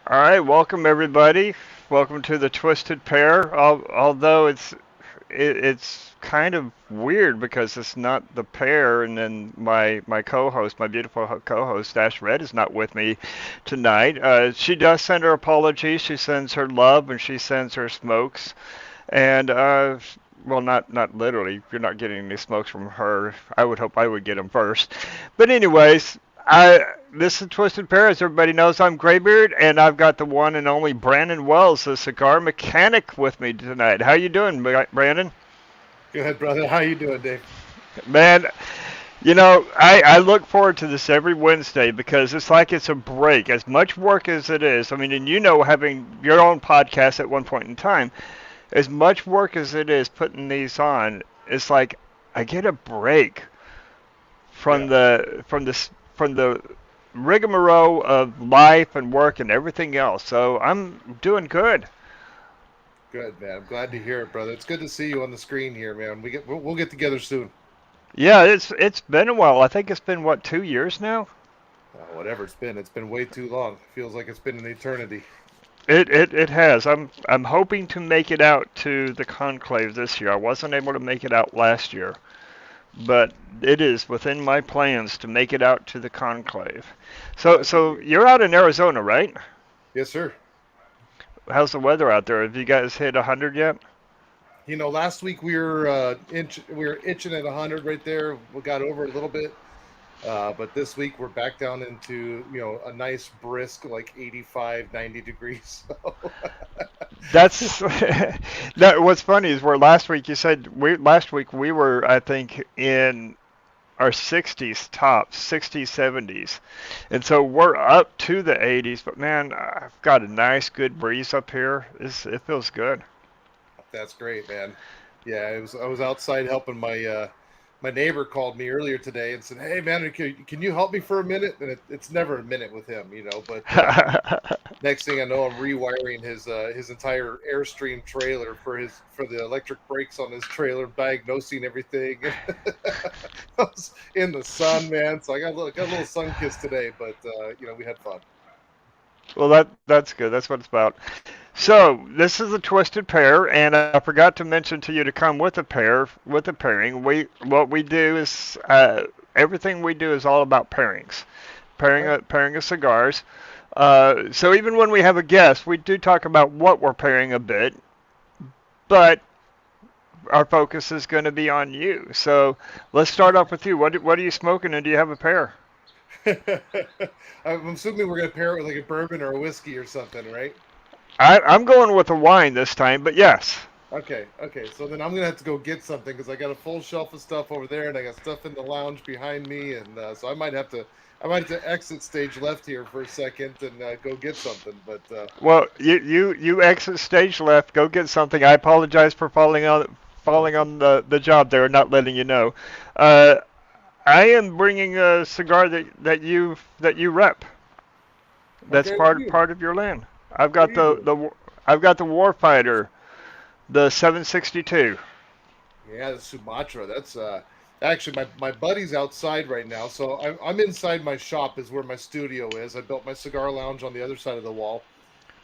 All right, welcome everybody. Welcome to the Twisted Pair. Although it's kind of weird because it's not the pair, and then my co-host, my beautiful co-host Dash Red, is not with me tonight. She does send her apologies. She sends her love, and she sends her smokes. And well, not literally. You're not getting any smokes from her. I would hope I would get them first. But anyways, I this is Twisted Pair. As everybody knows, I'm Graybeard, and I've got the one and only Brandon Wells, the cigar mechanic, with me tonight. How you doing, Brandon? Good, brother. How you doing, Dave? Man, I look forward to this every Wednesday because it's like it's a break. As much work as it is, I mean, and having your own podcast at one point in time, as much work as it is putting these on, it's like I get a break from Yeah, the rigmarole of life and work and everything else. So I'm doing good. good, man. I'm glad to hear it, brother. It's good to see you on the screen here, man. We'll get together soon. Yeah, it's been a while. I think it's been what, 2 years now. Whatever it's been way too long. Feels like it's been an eternity. It has. I'm hoping to make it out to the conclave this year. I wasn't able to make it out last year, but it is within my plans to make it out to the conclave. So Glad to so hear it. you're out in Arizona, right? Yes, sir. How's the weather out there? Have you guys hit 100 yet? Last week we were itching at 100 right there. We got over a little bit, but this week we're back down into a nice brisk like 85, 90 degrees. So That's that. What's funny is where last week you said last week we were, I think, in our 60s tops, 60s, 70s, and so we're up to the 80s. But man, I've got a nice, good breeze up here. It feels good. That's great, man. Yeah, I was outside helping my neighbor called me earlier today and said, "Hey, man, can you help me for a minute?" And it's never a minute with him, But next thing I know, I'm rewiring his entire Airstream trailer for the electric brakes on his trailer, diagnosing everything. I was in the sun, man. So I got a little sun kiss today, but we had fun. Well, that's good. That's what it's about. So this is a twisted pair, and I forgot to mention to you to come with a pair with a pairing. What we do is everything we do is all about pairings, Okay. pairing of cigars. So even when we have a guest, we do talk about what we're pairing a bit, but our focus is going to be on you. So let's start off with you. What are you smoking, and do you have a pair? I'm assuming we're gonna pair it with like a bourbon or a whiskey or something, right? I'm going with a wine this time, but yes. Okay. So then I'm gonna have to go get something because I got a full shelf of stuff over there, and I got stuff in the lounge behind me, and so I might have to exit stage left here for a second and go get something. But Well, you exit stage left. Go get something. I apologize for oh, falling on the job there and not letting you know. Uh, I am bringing a cigar that you rep. That's okay, part of your land. I've what got are you doing? I've got the Warfighter, the 762. Yeah, the Sumatra. That's actually my buddy's outside right now, so I'm inside my shop is where my studio is. I built my cigar lounge on the other side of the wall,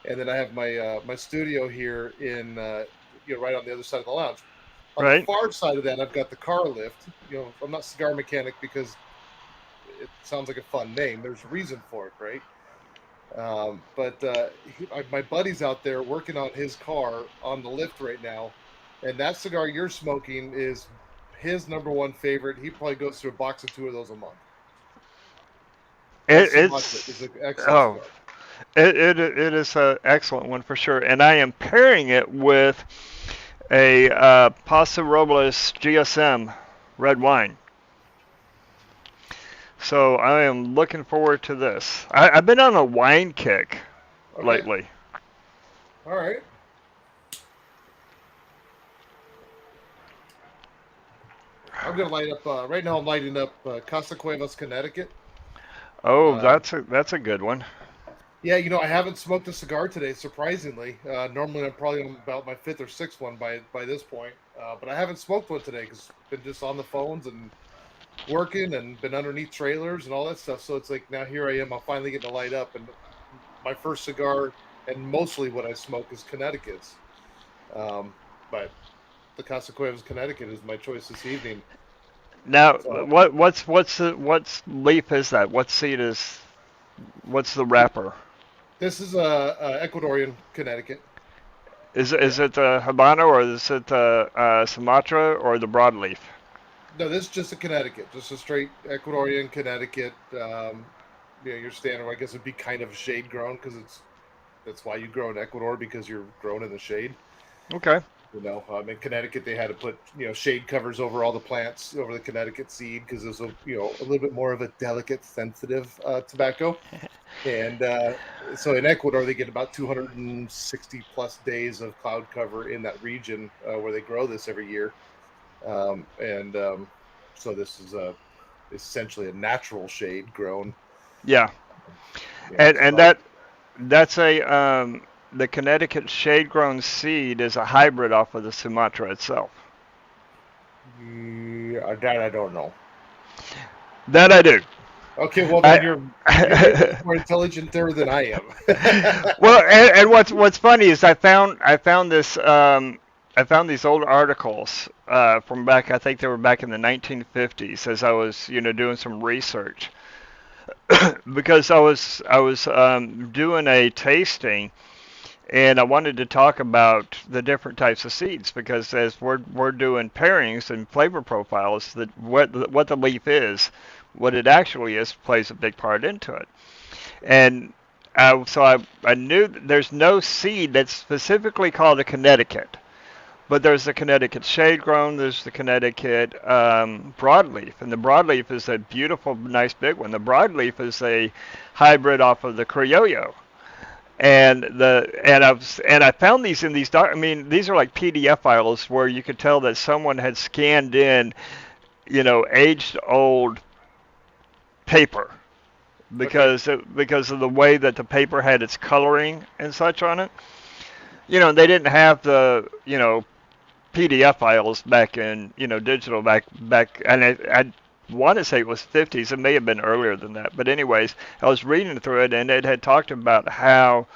and then I have my studio here in right on the other side of the lounge. On the Right? far side of that, I've got the car lift. I'm not cigar mechanic because it sounds like a fun name. There's a reason for it, right? But my buddy's out there working on his car on the lift right now, and that cigar you're smoking is his number one favorite. He probably goes through a box or two of those a month. That Sumatra is It's an excellent oh, cigar. it is an excellent one for sure, and I am pairing it with a Paso Robles GSM red wine. So I am looking forward to this. I've been on a wine kick Okay, lately. all right. I'm gonna light up right now. I'm lighting up Casa Cuevas, Connecticut. Oh, Um, that's a good one. Yeah, I haven't smoked a cigar today. Surprisingly, normally I'm probably on about my fifth or sixth one by this point, but I haven't smoked one today because been just on the phones and working and been underneath trailers and all that stuff. So it's like now here I am. I'm finally getting to light up, and my first cigar, and mostly what I smoke is Connecticut's. But the Casa Cuevas Connecticut is my choice this evening. Now, So what's leaf is that? What seed is? What's the wrapper? this is a Ecuadorian Connecticut. Is Yeah. it Habano or is it Sumatra or the broadleaf? No, this is just a Connecticut, just a straight Ecuadorian Connecticut. Your standard, I guess, would be kind of shade grown because that's why you grow in Ecuador because you're grown in the shade. Okay. In Connecticut, they had to put shade covers over all the plants over the Connecticut seed because it's a little bit more of a delicate, sensitive tobacco. And so in Ecuador, they get about 260 plus days of cloud cover in that region where they grow this every year. And So this is essentially a natural shade grown. Yeah. It's And about that's a the Connecticut shade grown seed is a hybrid off of the Sumatra itself. yeah, that I don't know. That I do. Okay, well then I, you're way much more intelligent there than I am. well, and what's funny is I found these old articles from back, I think they were back in the 1950s, as I was doing some research because I was doing a tasting, and I wanted to talk about the different types of seeds because as we're doing pairings and flavor profiles, that what the leaf is, what it actually is, plays a big part into it. And I knew that there's no seed that's specifically called a Connecticut, but there's the Connecticut shade grown, there's the Connecticut broadleaf, and the broadleaf is a beautiful, nice big one. The broadleaf is a hybrid off of the Criollo. And I found these in these I mean these are like PDF files where you could tell that someone had scanned in aged old paper Okay. because of the way that the paper had its coloring and such on it. They didn't have the PDF files back in digital back, and I want to say it was 50s. It may have been earlier than that, but anyways, I was reading through it, and it had talked about how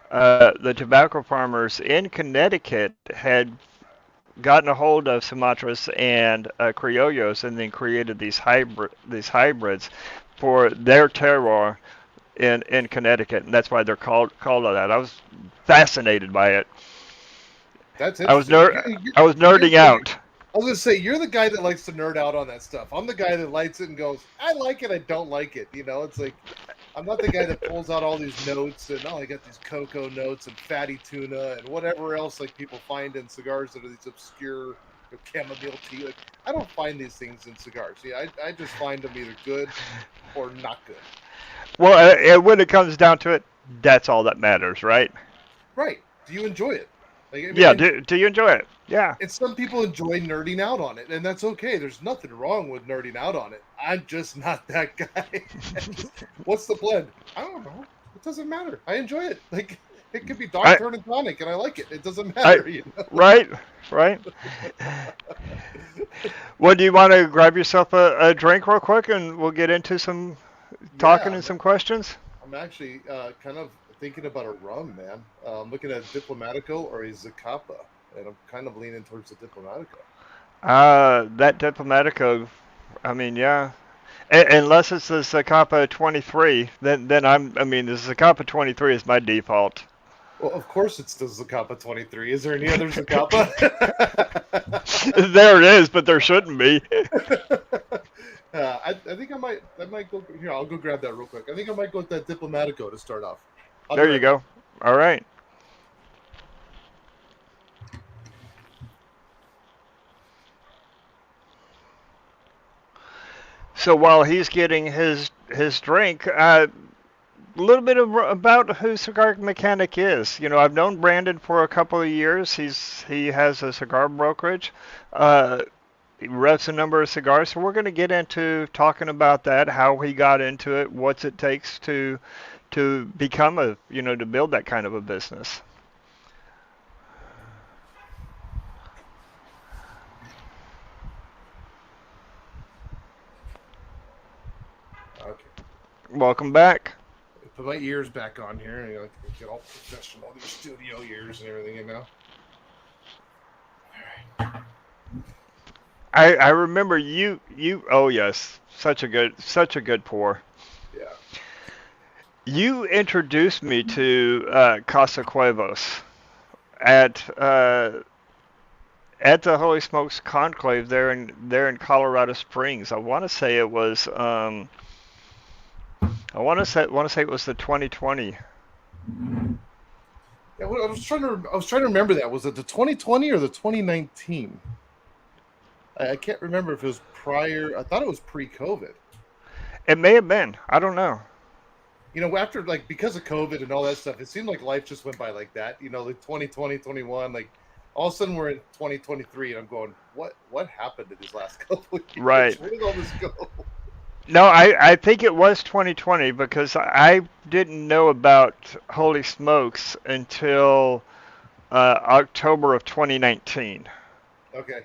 the tobacco farmers in Connecticut had gotten a hold of Sumatras and Criollos, and then created these hybrids for their terroir in Connecticut, and that's why they're called that. I was fascinated by it. That's interesting. I was nerding out. I was gonna say you're the guy that likes to nerd out on that stuff. I'm the guy that lights it and goes, I like it, I don't like it. It's like I'm not the guy that pulls out all these notes and I got these cocoa notes and fatty tuna and whatever else like people find in cigars that are these obscure chamomile tea. Like I don't find these things in cigars. Yeah, I just find them either good or not good. Well, when it comes down to it, that's all that matters, right? Right. Do you enjoy it? Like I mean, Yeah. Do you enjoy it? Yeah. and some people enjoy nerding out on it, and that's okay. There's nothing wrong with nerding out on it. I'm just not that guy. What's the blend? I don't know. It doesn't matter. I enjoy it. Like it could be dark I, turn and tonic, and I like it. It doesn't I, matter. right, right. Well, do you want to grab yourself a drink real quick, and we'll get into some talking Yeah, and some questions? I'm actually kind of thinking about a rum, man. I'm looking at Diplomatico or a Zacapa, and I'm kind of leaning towards the Diplomatico. That Diplomatico, I mean, yeah. Unless it's the Zacapa 23, then I mean, the Zacapa 23 is my default. Well, of course it's the Zacapa 23. Is there any other Zacapa? There it is, but there shouldn't be. I think I might go here. I'll go grab that real quick. I think I might go with that Diplomatico to start off. I'll be There you right back. go. All right. So while he's getting his drink, a little bit about who Cigar Mechanic is. I've known Brandon for a couple of years. He has a cigar brokerage. He revs a number of cigars, so we're going to get into talking about that, how he got into it, what it takes to become to build that kind of a business. Okay. Welcome back. put my ears back on here and get all professional, these studio ears and everything, I remember oh yes, such a good pour. Yeah. You introduced me to Casa Cuevos at at the Holy Smokes Conclave there in Colorado Springs. I want to say it was I want to say it was the 2020. Yeah, I was trying to remember that. Was it the 2020 or the 2019? I can't remember if it was prior. I thought it was pre-COVID. It may have been. I don't know. After because of COVID and all that stuff, it seemed like life just went by like that. Like 2020, 21, like all of a sudden we're in 2023, and I'm going, what happened in these last couple of years? Right. Where did all this go? No, I think it was 2020 because I didn't know about Holy Smokes until October of 2019. Okay.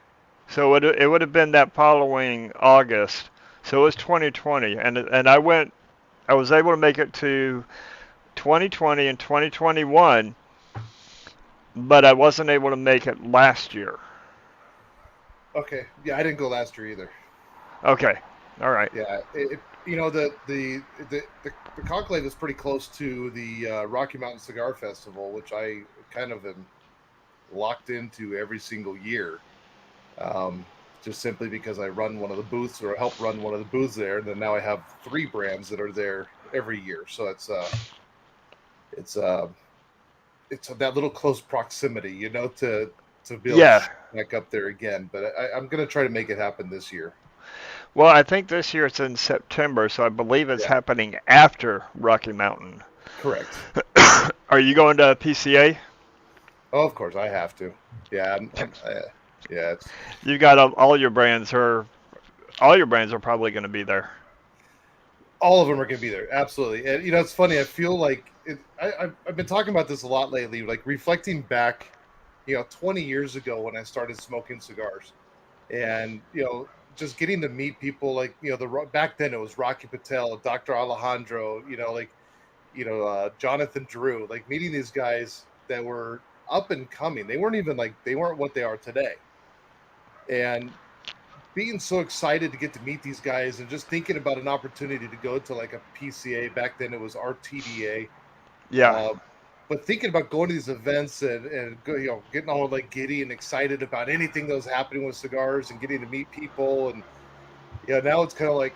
So it would have been that following August. So it was 2020, and I was able to make it to 2020 and 2021, but I wasn't able to make it last year. Okay. Yeah, I didn't go last year either. Okay. All right. Yeah. The conclave is pretty close to the Rocky Mountain Cigar Festival, which I kind of am locked into every single year. Just simply because I run one of the booths or help run one of the booths there. And then now I have 3 brands that are there every year. So it's that little close proximity, to be able to back up there again. But I'm going to try to make it happen this year. Well, I think this year it's in September, so I believe it's happening after Rocky Mountain. Correct. Are you going to PCA? Oh, of course, I have to. Yeah, yeah. You got all your brands are probably going to be there. All of them are going to be there, absolutely. And it's funny. I feel like I've been talking about this a lot lately, like reflecting back, 20 years ago when I started smoking cigars, and just getting to meet people like back then it was Rocky Patel, Dr. Alejandro, Jonathan Drew, like meeting these guys that were up and coming. They weren't what they are today. And being so excited to get to meet these guys and just thinking about an opportunity to go to like a PCA. Back then it was RTDA. Yeah. But thinking about going to these events and getting all like giddy and excited about anything that was happening with cigars and getting to meet people. And now it's kind of like,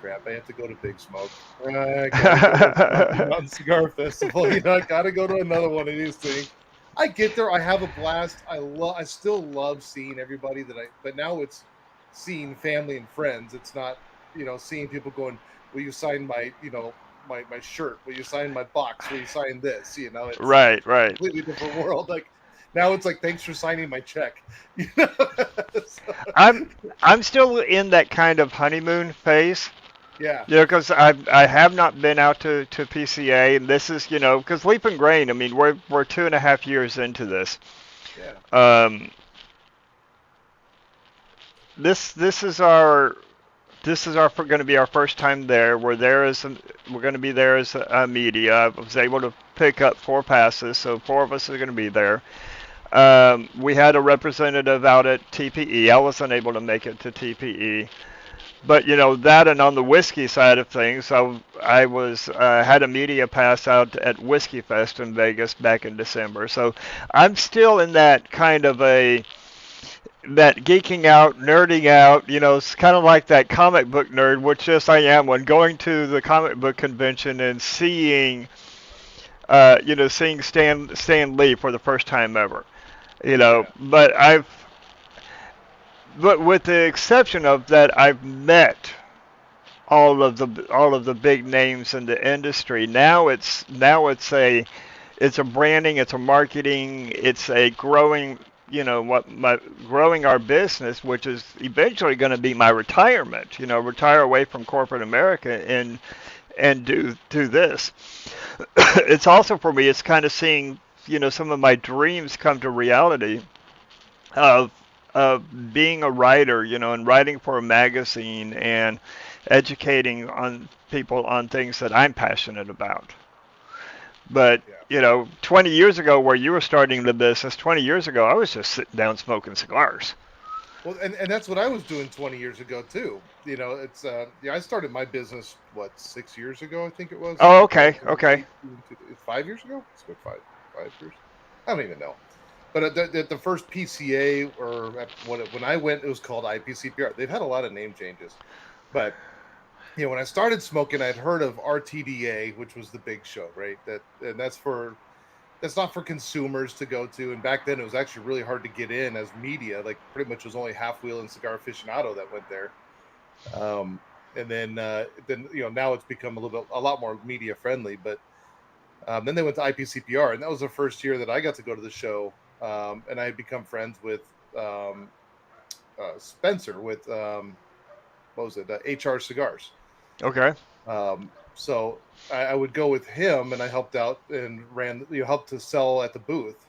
crap, I have to go to Big Smoke. I gotta go to Mountain Cigar Festival. I got to go to another one of these things. I get there. I have a blast. I still love seeing everybody but now it's seeing family and friends. It's not, seeing people going, will you sign my, my shirt? Will you sign my box? Will you sign this? It's right. a completely different world. Like now it's like, thanks for signing my check. I'm still in that kind of honeymoon phase. Yeah. Because I have not been out to PCA, and this is because Leap and Grain. I mean, we're 2.5 years into this. Yeah. This is going to be our first time there. We're going to be there as a media. I was able to pick up 4 passes, so 4 of us are going to be there. We had a representative out at TPE. I wasn't able to make it to TPE. But that, and on the whiskey side of things, I was had a media pass out at Whiskey Fest in Vegas back in December. So I'm still in that kind of that geeking out, nerding out. It's kind of like that comic book nerd, which yes, I am. When going to the comic book convention and seeing, seeing Stan Lee for the first time ever. But with the exception of that, I've met all of the big names in the industry. Now it's a branding, it's a marketing, it's a growing growing our business, which is eventually going to be my retirement. Retire away from corporate America and do this. It's also for me. It's kind of seeing some of my dreams come to reality of being a writer, and writing for a magazine and educating on people on things that I'm passionate about. But Yeah. 20 years ago, where you were starting the business, 20 years ago, I was just sitting down smoking cigars. Well, and that's what I was doing 20 years ago too. It's yeah, I started my business what 6 years ago, I think it was. Oh, Back okay, in okay, 18, 5 years ago. It's been 5 years. I don't even know. But the first PCA or when I went, it was called IPCPR. They've had a lot of name changes, but when I started smoking, I'd heard of RTDA, which was the big show, right? That's not for consumers to go to. And back then, it was actually really hard to get in as media. Like pretty much, it was only Half Wheel and Cigar Aficionado that went there. Um, and then now it's become a lot more media friendly. But then they went to IPCPR, and that was the first year that I got to go to the show. And I had become friends with um, Spencer with what was it? HR Cigars. okay. So I would go with him, and I helped out and helped to sell at the booth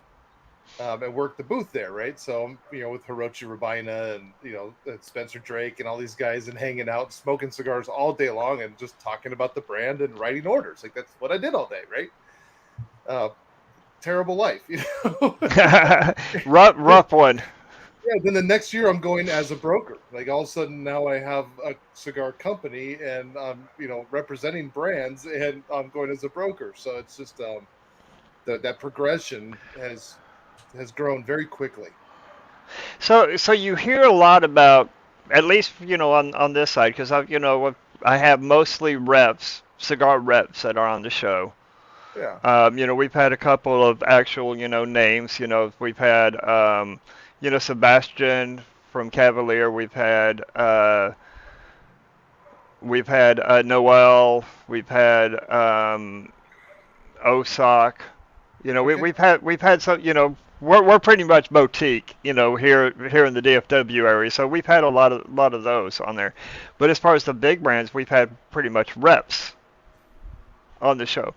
and worked the booth there, right? So with Hiroshi Rabina and and Spencer Drake and all these guys, and hanging out, smoking cigars all day long, and just talking about the brand and writing orders. Like that's what I did all day, right? Uh, Terrible life, rough one. Yeah, then the next year I'm going as a broker. Like all of a sudden now I have a cigar company and I'm representing brands and I'm going as a broker. So it's just that progression has grown very quickly. So you hear a lot about, at least on this side, because I have mostly reps, cigar reps that are on the show. Yeah. We've had a couple of actual, names. We've had, Sebastian from Cavalier. We've had Noel. We've had Osak. Okay. We've had some. We're pretty much boutique. Here in the DFW area. So we've had a lot of those on there. But as far as the big brands, we've had pretty much reps on the show.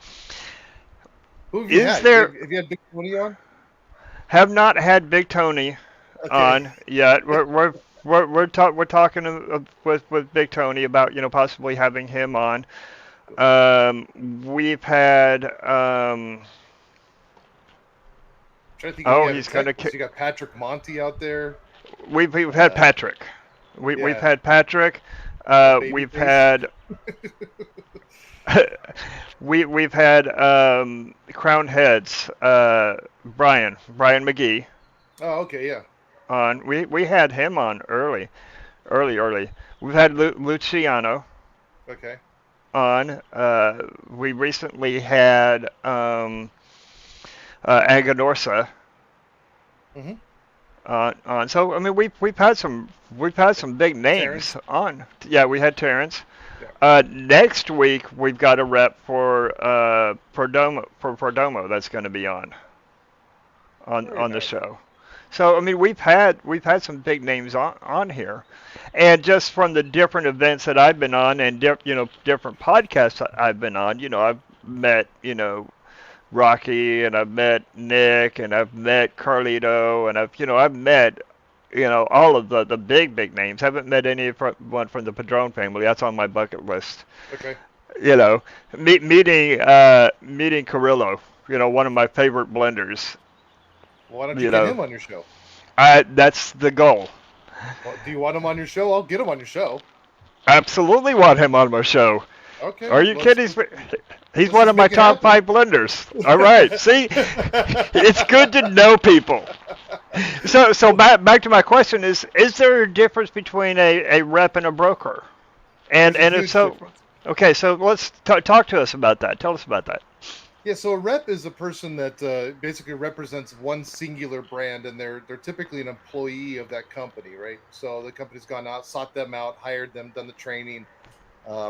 Who have you Is had? there Have you had Big Tony on? Have not had Big Tony Okay. on yet. We're talking with Big Tony about possibly having him on. Cool. We've had I'm trying to think who you oh, have in he's gonna Texas. You got Patrick Monty out there. we've had Uh, Patrick. We've yeah, had Patrick. the baby We've face. had we've had Crown Heads. Brian McGee Oh, okay, yeah. on. We had him on early. We've had Luciano Okay. on. We recently had Aganorsa Mm-hmm. on. So I mean, we've had some big names Terrence. on. Yeah, we had Terrence. Yeah. Next week we've got a rep for Perdomo that's going to be on Very on the nice. show. So I mean, we've had some big names on here, and just from the different events that I've been on and different podcasts that I've been on, I've met Rocky, and I've met Nick, and I've met Carlito, and I've met all of the big names. Haven't met anyone from the Padron family. That's on my bucket list. Okay. You know, meeting Carrillo. One of my favorite blenders. Why don't you You get know, him on your show? that's the goal. Well, do you want him on your show? I'll get him on your show. Absolutely want him on my show. Okay. Are you kidding? He's Let's one just of my make it top happen. 5 blenders. All right. See, it's good to know people. So back to my question is there a difference between a rep and a broker? And There's a and if huge so, difference. okay, so let's talk to us about that. Tell us about that. Yeah, so a rep is a person that basically represents one singular brand, and they're typically an employee of that company, right? So the company's gone out, sought them out, hired them, done the training.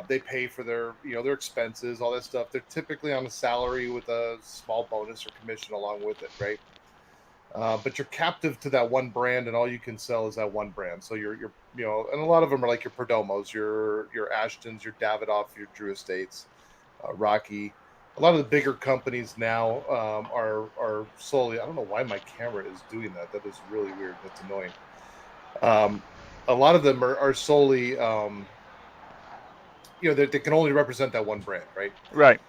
They pay for their expenses, all that stuff. They're typically on a salary with a small bonus or commission along with it, right? But you're captive to that one brand, and all you can sell is that one brand. So you're and a lot of them are like your Perdomos, your Ashtons, your Davidoff, your Drew Estates, Rocky. A lot of the bigger companies now are solely. I don't know why my camera is doing that. That is really weird. That's annoying. Um, a lot of them are solely they can only represent that one brand, right? Right.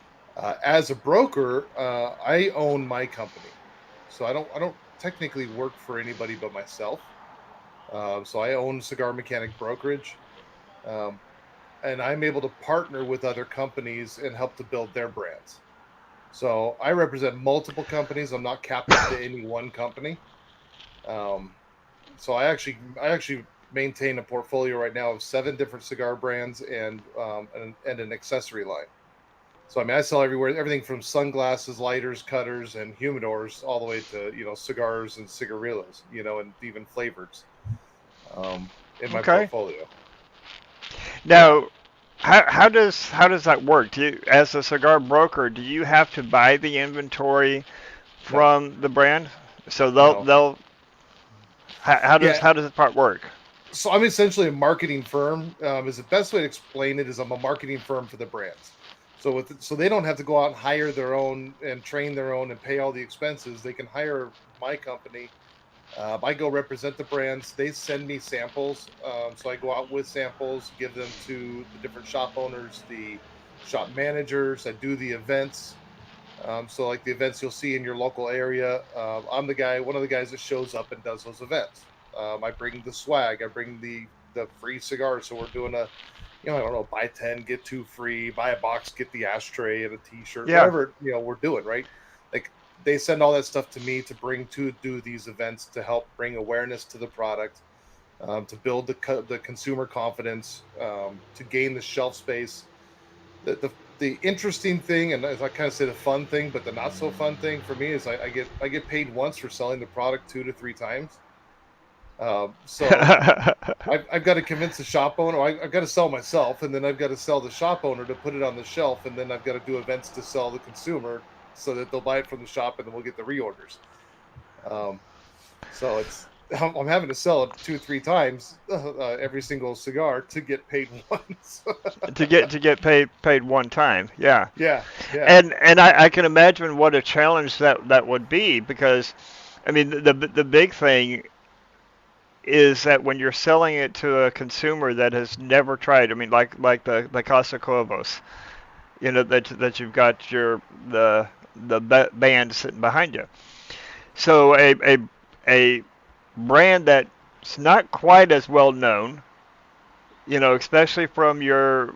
As a broker, I own my company, so I don't technically work for anybody but myself. So I own Cigar Mechanic Brokerage, um, and I'm able to partner with other companies and help to build their brands. So I represent multiple companies. I'm not captive to any one company. Um, so I actually maintain a portfolio right now of 7 different cigar brands and an accessory line. So I mean, I sell everywhere, everything from sunglasses, lighters, cutters, and humidors, all the way to cigars and cigarillos, and even flavors in my Okay. portfolio. Yeah. Now, how does that work? Do you, as a cigar broker, do you have to buy the inventory No. from the brand? So No. how Yeah. does the part work? So I'm essentially a marketing firm. Is the best way to explain it is I'm a marketing firm for the brands. So they don't have to go out and hire their own and train their own and pay all the expenses. They can hire my company. I go represent the brands. They send me samples. So I go out with samples, give them to the different shop owners, the shop managers. I do the events. So like the events you'll see in your local area, I'm the guy, one of the guys that shows up and does those events. I bring the swag. I bring the free cigars. So we're doing a, I don't know, buy 10 get 2 free, buy a box get the ashtray and a T-shirt, Yeah. whatever we're doing, right? Like they send all that stuff to me to bring to do these events to help bring awareness to the product, to build the consumer confidence, to gain the shelf space. The interesting thing, and as I kind of say the fun thing, but the not so fun thing for me is I get paid once for selling the product 2 to 3 times. So I've got to convince the shop owner. I've got to sell myself, and then I've got to sell the shop owner to put it on the shelf, and then I've got to do events to sell the consumer so that they'll buy it from the shop, and then we'll get the reorders. Um, so I'm having to sell it 2 3 times every single cigar to get paid once. To get paid one time. Yeah. Yeah, yeah, And I can imagine what a challenge that would be because I mean the big thing is that when you're selling it to a consumer that has never tried, I mean like the Casa Cuervos, that you've got the band sitting behind you. So a brand that's not quite as well known, especially from your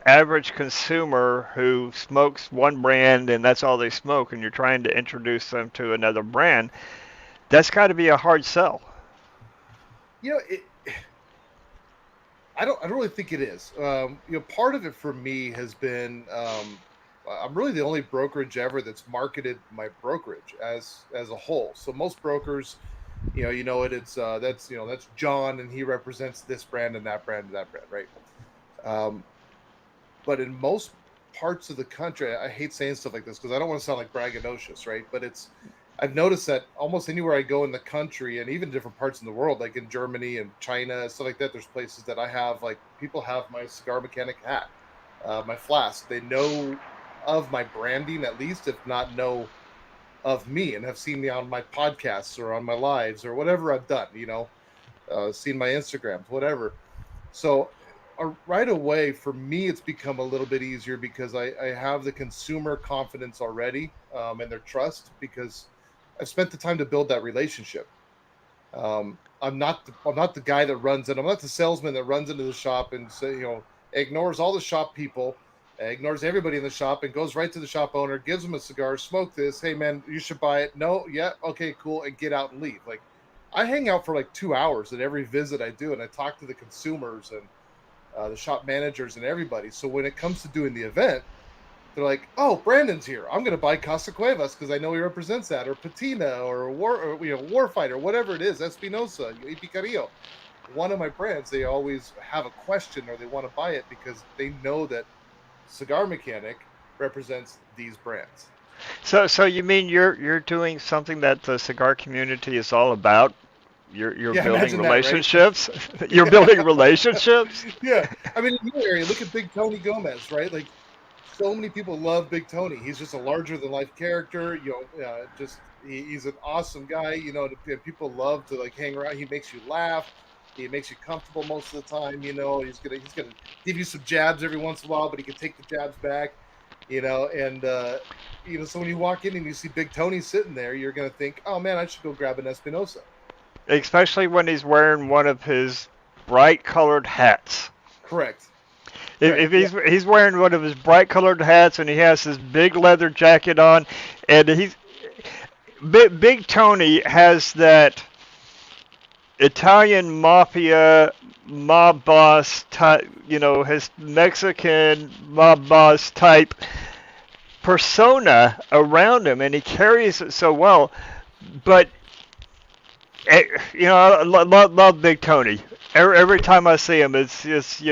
average consumer who smokes one brand and that's all they smoke, and you're trying to introduce them to another brand, that's got to be a hard sell. you know it. I don't really think it is. Part of it for me has been I'm really the only brokerage ever that's marketed my brokerage as a whole. So most brokers, it's that's John and he represents this brand and that brand and that brand, right? Um, but in most parts of the country, I hate saying stuff like this because I don't want to sound like braggadocious, right? But I've noticed that almost anywhere I go in the country and even different parts in the world, like in Germany and China, stuff like that, there's places that I have, like, people have my cigar mechanic hat, my flask. They know of my branding, at least, if not know of me, and have seen me on my podcasts or on my lives or whatever I've done, seen my Instagrams, whatever. So right away, for me, it's become a little bit easier because I have the consumer confidence already, and their trust because I've spent the time to build that relationship. I'm not the guy that runs in. I'm not the salesman that runs into the shop and ignores all the shop people, ignores everybody in the shop, and goes right to the shop owner, gives them a cigar, smoke this. Hey man, you should buy it. No, yeah, okay, cool, and get out and leave. Like I hang out for like 2 hours at every visit I do, and I talk to the consumers and the shop managers and everybody. So when it comes to doing the event, they're like, "Oh, Brandon's here. I'm going to buy Casa Cuevas because I know he represents that, or Patina, or Warfighter, whatever it is, Espinosa, Ipicarillo." One of my brands, they always have a question or they want to buy it because they know that Cigar Mechanic represents these brands. So you mean you're doing something that the cigar community is all about? You're Yeah, building imagine that, right? relationships. You're building relationships. Yeah, I mean, in your area, look at Big Tony Gomez, right? Like, so many people love Big Tony. He's just a larger than life character. He's an awesome guy. People love to like hang around. He makes you laugh. He makes you comfortable most of the time. He's gonna give you some jabs every once in a while, but he can take the jabs back. And so when you walk in and you see Big Tony sitting there, you're gonna think, oh man, I should go grab an Espinosa. Especially when he's wearing one of his bright colored hats. Correct. If Correct. Yeah. he's wearing one of his bright colored hats and he has this big leather jacket on, and he's Big Tony has that Italian mafia mob boss type, his Mexican mob boss type persona around him, and he carries it so well. But I love Big Tony. Every time I see him, it's just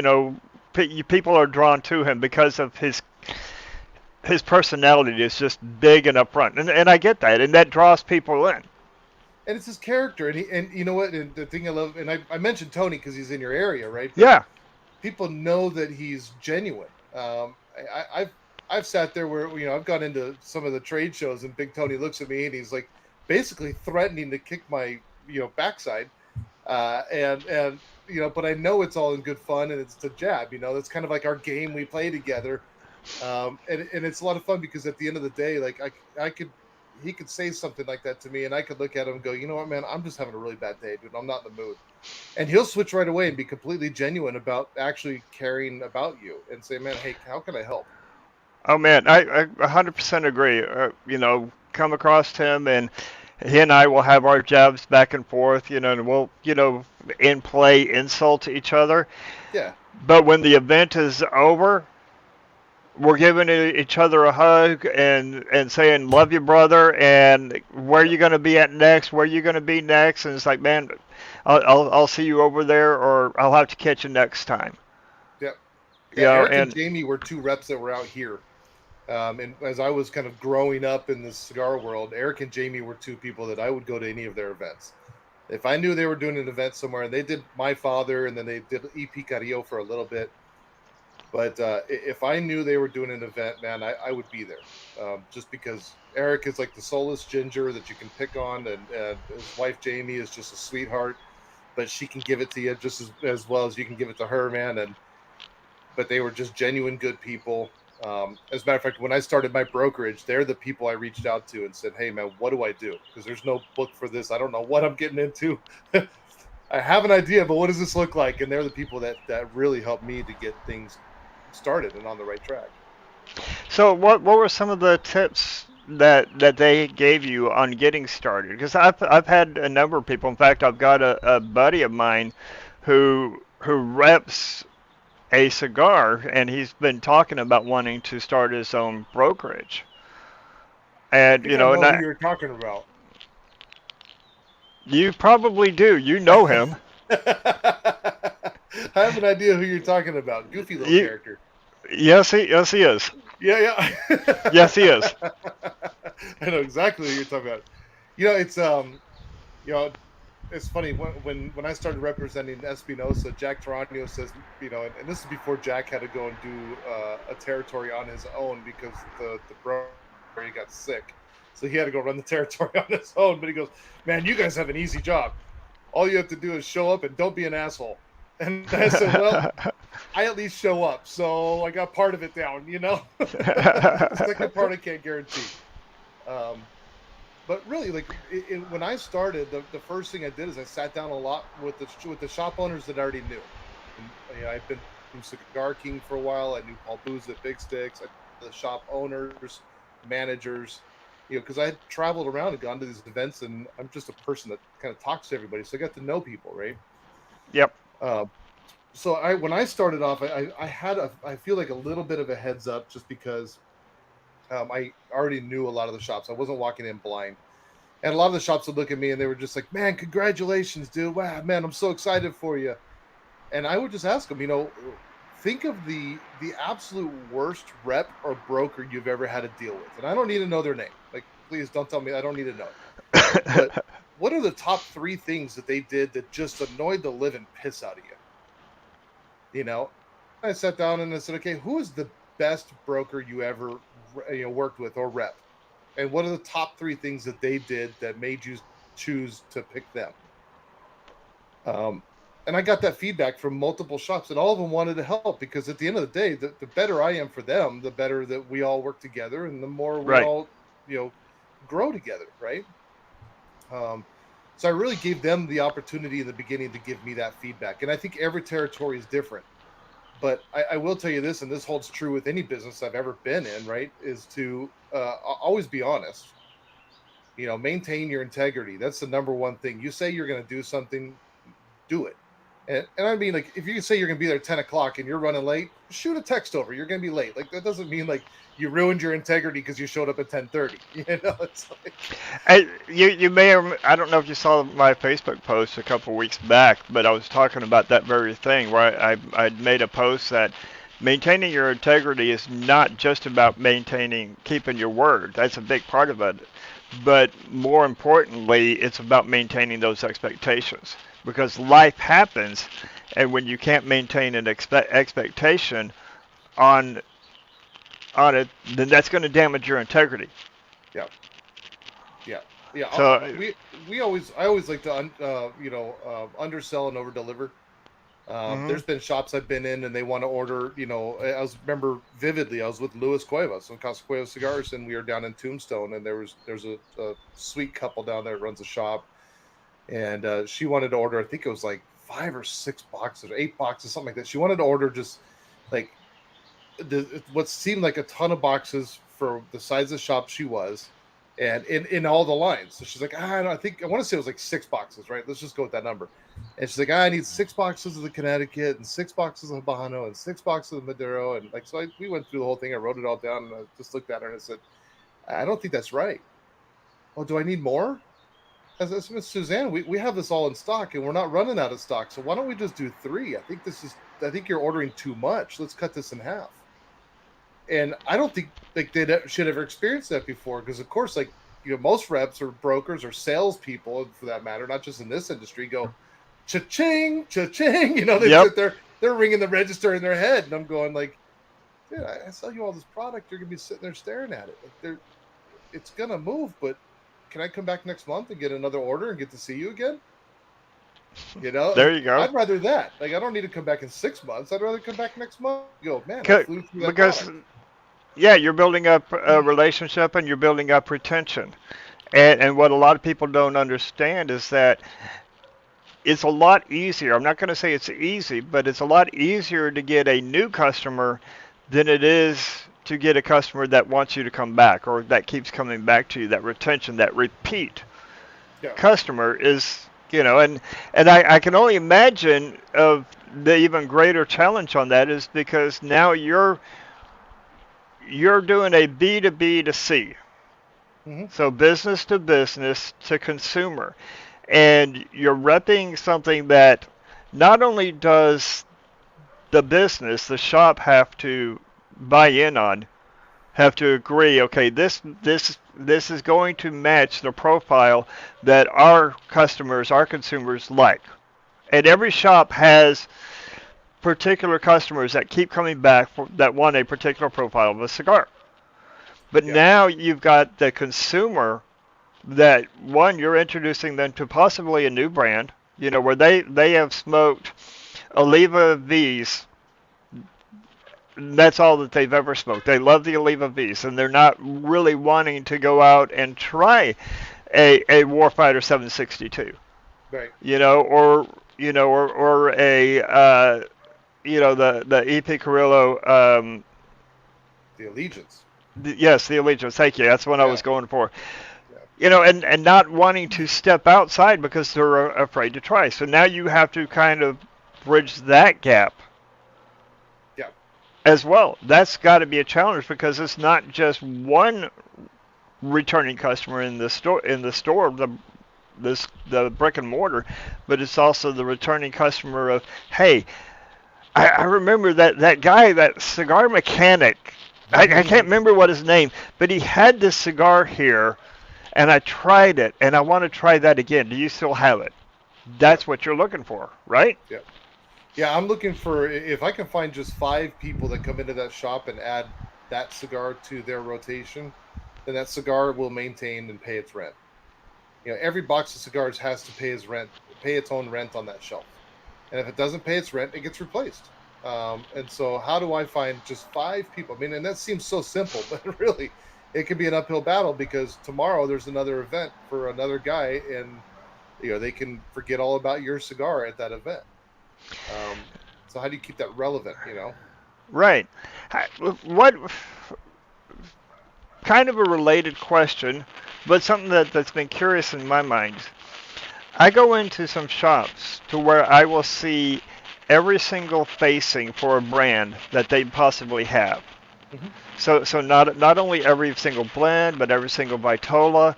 people are drawn to him because of his personality is just big and upfront, and I get that, and that draws people in. And it's his character, and you know what? And the thing I love, and I mentioned Tony because he's in your area, right? But Yeah. people know that he's genuine. I've sat there where I've gone into some of the trade shows, and Big Tony looks at me and he's like basically threatening to kick my backside, and but I know it's all in good fun and it's a jab. That's kind of like our game we play together, and it's a lot of fun because at the end of the day, like I could. He could say something like that to me, and I could look at him and go, you know what, man, I'm just having a really bad day, dude. I'm not in the mood. And he'll switch right away and be completely genuine about actually caring about you and say, man, hey, how can I help? Oh man, I 100% agree. Come across him, and he and I will have our jabs back and forth, and we'll, in play insult each other. Yeah. But when the event is over, we're giving each other a hug and saying love you, brother, and where you going to be at next, where you going to be next, and it's like, man, I'll see you over there, or I'll have to catch you next time. Yeah. You Yeah. know, Eric and and Jamie were two reps that were out here. And as I was kind of growing up in the cigar world, Eric and Jamie were two people that I would go to any of their events. If I knew they were doing an event somewhere, and they did My Father, and then they did EP Carrillo for a little bit. But if I knew they were doing an event, man, I would be there. Just because Eric is like the soulless ginger that you can pick on, and his wife Jamie is just a sweetheart, but she can give it to you just as well as you can give it to her, man. But they were just genuine good people. As a matter of fact, when I started my brokerage, they're the people I reached out to and said, hey, man, what do I do? Because there's no book for this. I don't know what I'm getting into. I have an idea, but what does this look like? And they're the people that really helped me to get things started and on the right track. so what were some of the tips that they gave you on getting started? Because I've had a number of people. In fact, I've got a buddy of mine who reps a cigar, and he's been talking about wanting to start his own brokerage. I And think I know who you're talking about. you probably do. You know him. I have an idea who you're talking about. Goofy little You, character. yes he is. Yeah, Yes he is. I know exactly who you're talking about. It's you know, it's funny when I started representing Espinosa, Jack Tarano says, and this is before Jack had to go and do a territory on his own because the bro he got sick, so he had to go run the territory on his own. But he goes, man, you guys have an easy job. All you have to do is show up and don't be an asshole. And I said, well, I at least show up, so I got part of it down. The second part I can't guarantee. Um, but really, like when I started, the first thing I did is I sat down a lot with the shop owners that I already knew. And, I'd been from Cigar King for a while. I knew Paul Booz at Big Sticks. I knew the shop owners, managers. Because I had traveled around and gone to these events, and I'm just a person that kind of talks to everybody, so I got to know people, right? Yep. Uh, so when I started off, I feel like a little bit of a heads up just because I already knew a lot of the shops. I wasn't walking in blind. And a lot of the shops would look at me and they were just like, man, congratulations, dude. Wow, man, I'm so excited for you. And I would just ask them, think of the absolute worst rep or broker you've ever had to deal with. And I don't need to know their name. Like, please don't tell me. I don't need to know. But what are the top 3 things that they did that just annoyed the living piss out of you? I sat down and I said, okay, who is the best broker you ever worked with or rep? And what are the top 3 things that they did that made you choose to pick them? And I got that feedback from multiple shops, and all of them wanted to help because at the end of the day, the better I am for them, the better that we all work together, and the more we Right. all, you know, grow together, right? Um, so I really gave them the opportunity in the beginning to give me that feedback, and I think every territory is different. But I will tell you this, and this holds true with any business I've ever been in, right? Is to always be honest. Maintain your integrity. That's the number one thing. You say you're going to do something, do it. And I mean, like, if you say you're going to be there at 10 o'clock and you're running late, shoot a text over. You're going to be late. Like, that doesn't mean like you ruined your integrity because you showed up at 10:30. It's like, You may or I don't know if you saw my Facebook post a couple weeks back, but I was talking about that very thing where I made a post that maintaining your integrity is not just about keeping your word. That's a big part of it. But more importantly, it's about maintaining those expectations because life happens, and when you can't maintain an expectation on it, then that's going to damage your integrity. yeah, yeah, yeah. So, I always like to undersell and over deliver. mhm. There's been shops I've been in and they want to order, remember vividly, I was with Luis Cuevas from Casa Cuevas Cigars, and we were down in Tombstone, and there's a sweet couple down there that runs a shop, and she wanted to order, I think it was like 5 or 6 boxes, 8 boxes, something like that. She wanted to order just like what seemed like a ton of boxes for the size of the shop she was, and in all the lines. So she's like, I want to say it was like 6 boxes, right? Let's just go with that number. And she's like, I need 6 boxes of the Connecticut and 6 boxes of Habano and 6 boxes of Maduro. And like, so we went through the whole thing. I wrote it all down and I just looked at her and I said, I don't think that's right. Oh, do I need more? As Miss Suzanne, we have this all in stock and we're not running out of stock. So why don't we just do 3? I think you're ordering too much. Let's cut this in half. And I don't think like they should ever experience that before, because of course, like, most reps or brokers or salespeople, for that matter, not just in this industry, go cha-ching, cha-ching. They Yep. sit there, they're ringing the register in their head, and I'm going like, dude, I sell you all this product, you're gonna be sitting there staring at it. Like, it's gonna move, but can I come back next month and get another order and get to see you again? There you go. I'd rather that. Like, I don't need to come back in 6 months. I'd rather come back next month. Go, man, I flew through that Because product. yeah, you're building up a relationship and you're building up retention. And what a lot of people don't understand is that it's a lot easier. I'm not going to say it's easy, but it's a lot easier to get a new customer than it is to get a customer that wants you to come back or that keeps coming back to you. That retention, that repeat Yeah. customer is, and I can only imagine of the even greater challenge on that is because now you're doing a B to B to C. Hmm. So business to business to consumer. And you're repping something that not only does the business, the shop have to buy in on, have to agree, okay, this is going to match the profile that our customers, our consumers like. And every shop has particular customers that keep coming back that want a particular profile of a cigar. But Yeah. now you've got the consumer that one, you're introducing them to possibly a new brand, where they have smoked Oliva V's. That's all that they've ever smoked. They love the Oliva V's, and they're not really wanting to go out and try a Warfighter 762, Right. or a the EP Carrillo. The allegiance. Yes, the Allegiance. Thank you. That's what I Yeah. was going for. Yeah. And not wanting to step outside because they're afraid to try. So now you have to kind of bridge that gap Yeah. as well. That's got to be a challenge because it's not just one returning customer in the store, the brick and mortar, but it's also the returning customer of, hey, I remember that guy, that cigar mechanic. I can't remember what his name, but he had this cigar here, and I tried it, and I want to try that again. Do you still have it? Yeah. That's what you're looking for, right? Yeah. Yeah. I'm looking for, if I can find just 5 people that come into that shop and add that cigar to their rotation, then that cigar will maintain and pay its rent. Every box of cigars has to pay its own rent on that shelf. And if it doesn't pay its rent, it gets replaced. And so, how do I find just 5 people? I mean, and that seems so simple, but really, it could be an uphill battle because tomorrow there's another event for another guy, and they can forget all about your cigar at that event. Um, so, how do you keep that relevant? Right. What kind of a related question, but something that's been curious in my mind. I go into some shops to where I will see every single facing for a brand that they possibly have. Hmm. So not only every single blend, but every single vitola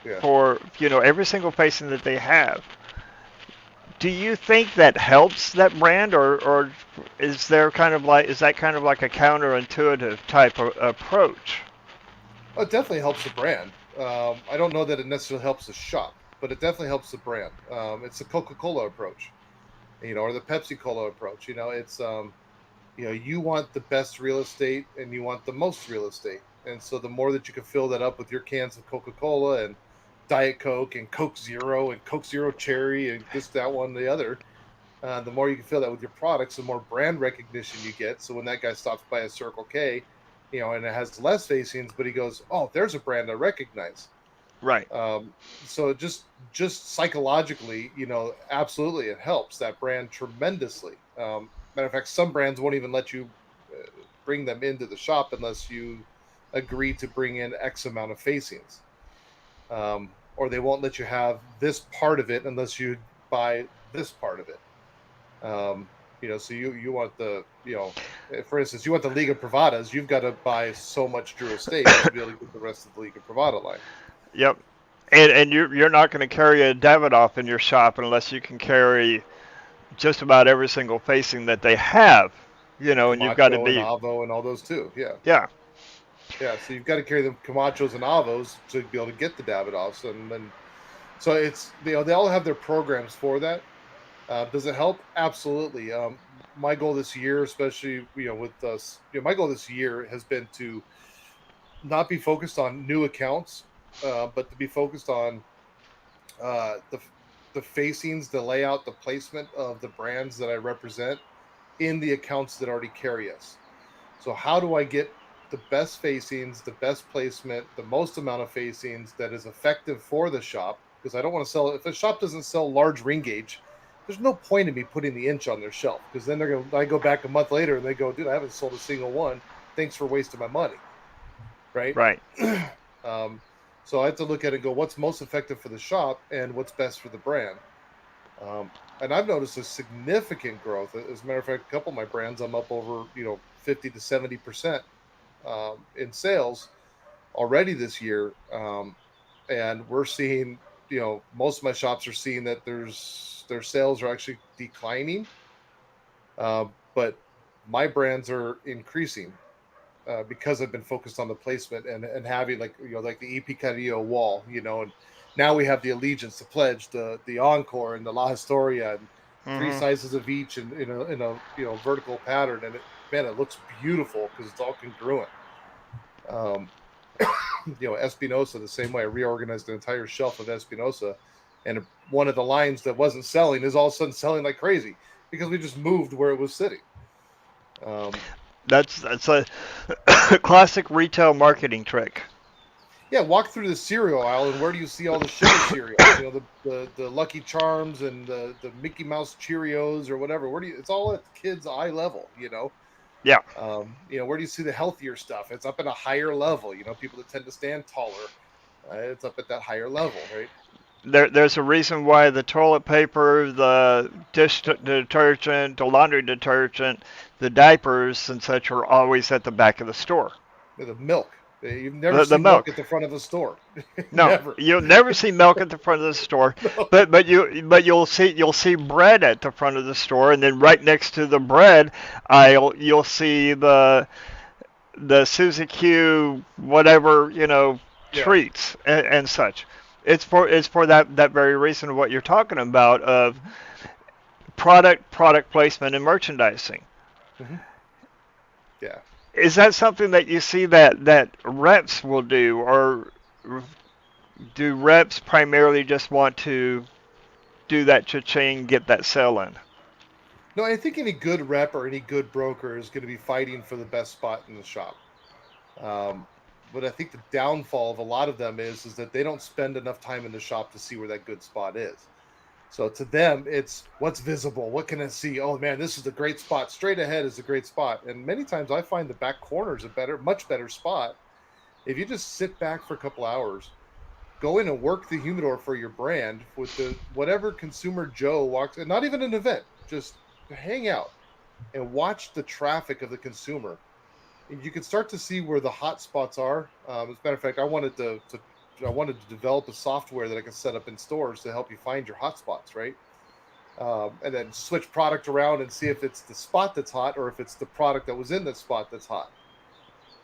Yeah. for every single facing that they have. Do you think that helps that brand, or is that kind of like a counterintuitive type of approach? Oh, it definitely helps the brand. I don't know that it necessarily helps the shop, but it definitely helps the brand. It's the Coca-Cola approach, or the Pepsi Cola approach. You want the best real estate and you want the most real estate. And so the more that you can fill that up with your cans of Coca-Cola and Diet Coke and Coke Zero and Coke Zero Cherry and this, that one, the other, the more you can fill that with your products, the more brand recognition you get. So when that guy stops by a Circle K, and it has less facings, but he goes, "Oh, there's a brand I recognize." Right. So just psychologically, absolutely, it helps that brand tremendously. Matter of fact, some brands won't even let you bring them into the shop unless you agree to bring in X amount of facings, or they won't let you have this part of it unless you buy this part of it. So you want for instance, you want the Liga Privadas, you've got to buy so much Drew Estate to be able to get the rest of the Liga Privada line. Yep. And you're not going to carry a Davidoff in your shop unless you can carry just about every single facing that they have, and you've got to Camacho and be, Avo and all those too. Yeah. yeah, Yeah. So you've got to carry the Camachos and Avos to be able to get the Davidoffs. And then, so it's, they all have their programs for that. Does it help? Absolutely. My goal this year, especially, with us, my goal this year has been to not be focused on new accounts, but to be focused on the facings, the layout, the placement of the brands that I represent in the accounts that already carry us. So how do I get the best facings, the best placement, the most amount of facings that is effective for the shop? Because I don't want to sell, if a shop doesn't sell large ring gauge, there's no point in me putting the inch on their shelf, because then I go back a month later and they go, dude, I haven't sold a single one. Thanks for wasting my money. Right. right. um, so I have to look at it and go, what's most effective for the shop and what's best for the brand. Um, and I've noticed a significant growth. As a matter of fact, a couple of my brands, I'm up over 50 to 70% in sales already this year, and we're seeing most of my shops are seeing that their sales are actually declining, but my brands are increasing. Because I've been focused on the placement and having like the EP Carrillo wall, and now we have the Allegiance, the Pledge, the Encore, and the La Historia, and three Hmm. sizes of each, and in a vertical pattern, and it looks beautiful because it's all congruent. Um, Espinosa the same way. I reorganized an entire shelf of Espinosa, and one of the lines that wasn't selling is all of a sudden selling like crazy because we just moved where it was sitting. Um, That's a classic retail marketing trick. Yeah, walk through the cereal aisle, and where do you see all the sugar cereals? The Lucky Charms and the Mickey Mouse Cheerios or whatever. Where do you? It's all at the kids' eye level. Yeah. Where do you see the healthier stuff? It's up at a higher level. People that tend to stand taller. It's up at that higher level, right? There's a reason why the toilet paper, the dish detergent, the laundry detergent, the diapers and such are always at the back of the store. The milk. You've never The seen milk milk. at the front of a store. No, Never. you'll never see milk at the front of the store, No. but you'll see bread at the front of the store, and then right next to the bread aisle you'll see the Suzy Q whatever Yeah. treats and such. It's for that very reason what you're talking about of product placement and merchandising. Hmm. Yeah. Is that something that you see that reps will do, or do reps primarily just want to do that cha-ching, get that sell in? No, I think any good rep or any good broker is going to be fighting for the best spot in the shop. Um, but I think the downfall of a lot of them is that they don't spend enough time in the shop to see where that good spot is. So to them, it's what's visible. What can I see? Oh man, this is a great spot. Straight ahead is a great spot. And many times I find the back corner is a much better spot. If you just sit back for a couple hours, go in and work the humidor for your brand with the whatever consumer Joe walks, and not even an event, just hang out and watch the traffic of the consumer. And you can start to see where the hot spots are. As a matter of fact, I wanted to develop a software that I can set up in stores to help you find your hot spots, right? And then switch product around and see if it's the spot that's hot or if it's the product that was in the spot that's hot.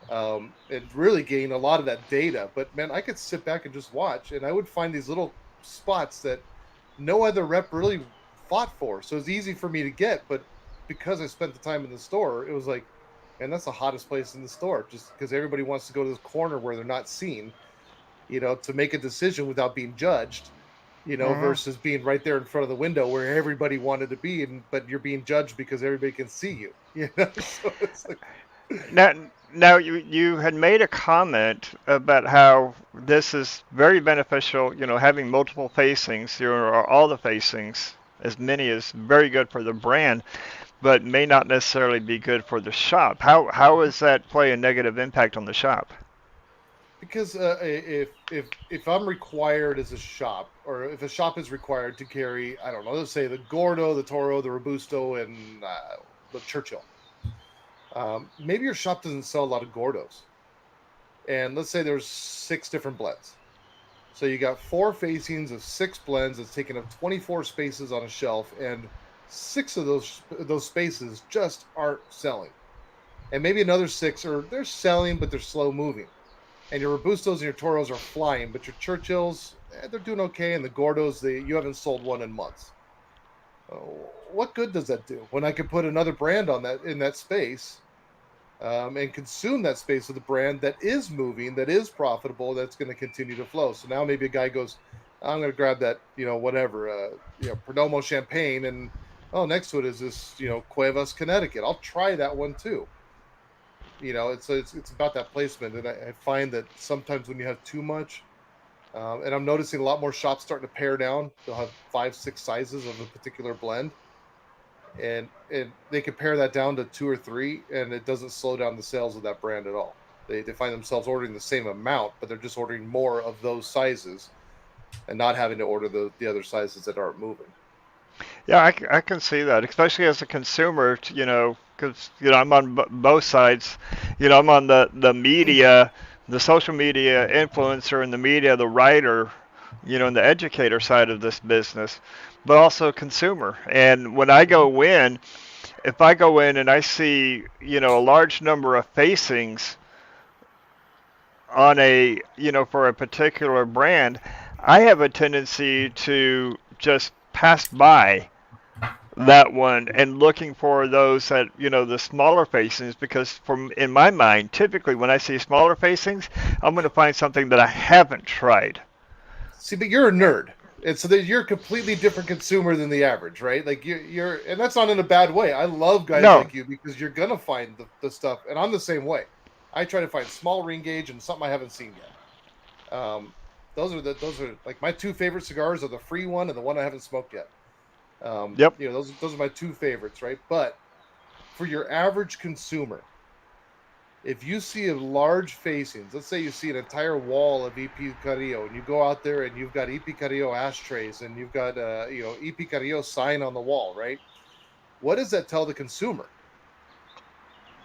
And really gain a lot of that data. But man, I could sit back and just watch, and I would find these little spots that no other rep really fought for. So it's easy for me to get, but because I spent the time in the store, it was like, and that's the hottest place in the store, just because everybody wants to go to this corner where they're not seen, to make a decision without being judged, Hmm. versus being right there in front of the window where everybody wanted to be, but you're being judged because everybody can see you. So it's like, Now, now you had made a comment about how this is very beneficial, having multiple facings, or all the facings, as many as very good for the brand, but may not necessarily be good for the shop. How does that play a negative impact on the shop? because if I'm required as a shop, or if a shop is required to carry, I don't know, let's say the Gordo, the Toro, the Robusto, and the Churchill. Maybe your shop doesn't sell a lot of Gordos, and let's say there's 6 different blends. So you got 4 facings of 6 blends that's taking up 24 spaces on a shelf, and 6 of those spaces just aren't selling, and maybe another 6 are they're selling but they're slow moving. And your Robustos and your Toros are flying, but your Churchills, they're doing okay, and the Gordos, you haven't sold one in months. What good does that do when I could put another brand on that in that space, and consume that space with a brand that is moving, that is profitable, that's going to continue to flow? So now maybe a guy goes, I'm going to grab that, whatever, Perdomo Champagne, and oh, next to it is this, Cuevas, Connecticut. I'll try that one too. It's about that placement, and I find that sometimes when you have too much, and I'm noticing a lot more shops starting to pare down. They'll have 5, 6 sizes of a particular blend, and they can pare that down to 2 or 3, and it doesn't slow down the sales of that brand at all. They find themselves ordering the same amount, but they're just ordering more of those sizes and not having to order the other sizes that aren't moving. Yeah, I can see that, especially as a consumer, because I'm on both sides. I'm on the media, the social media influencer, and the media, the writer, and the educator side of this business, but also consumer. And when I go in, if I go in and I see, a large number of facings on for a particular brand, I have a tendency to just pass by that one and looking for those that the smaller facings, because from in my mind, typically when I see smaller facings, I'm going to find something that I haven't tried. See, but you're a nerd, and so that you're a completely different consumer than the average, right? Like you're, and that's not in a bad way. I love guys No. like you because you're gonna find the stuff, and I'm the same way. I try to find small ring gauge and something I haven't seen yet. Those are like my 2 favorite cigars are the free one and the one I haven't smoked yet. Yep. Those are my 2 favorites, right? But for your average consumer, if you see a large facings, let's say you see an entire wall of EP Carrillo, and you go out there and you've got EP Carrillo ashtrays and you've got EP Carrillo sign on the wall, right? What does that tell the consumer?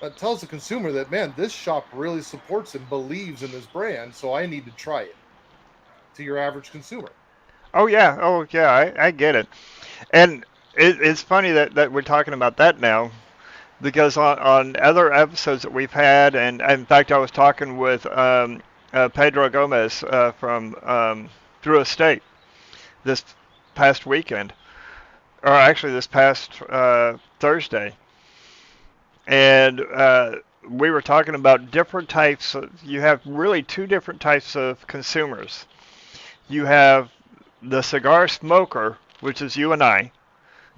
That tells the consumer that, man, this shop really supports and believes in this brand, so I need to try it. To your average consumer, Oh yeah, I get it. And it's funny that we're talking about that now, because on other episodes that we've had, and in fact, I was talking with Pedro Gomez from Drew Estate this past weekend, or actually this past Thursday, and we were talking about different types. You have really two different types of consumers. You have the cigar smoker, which is you and I,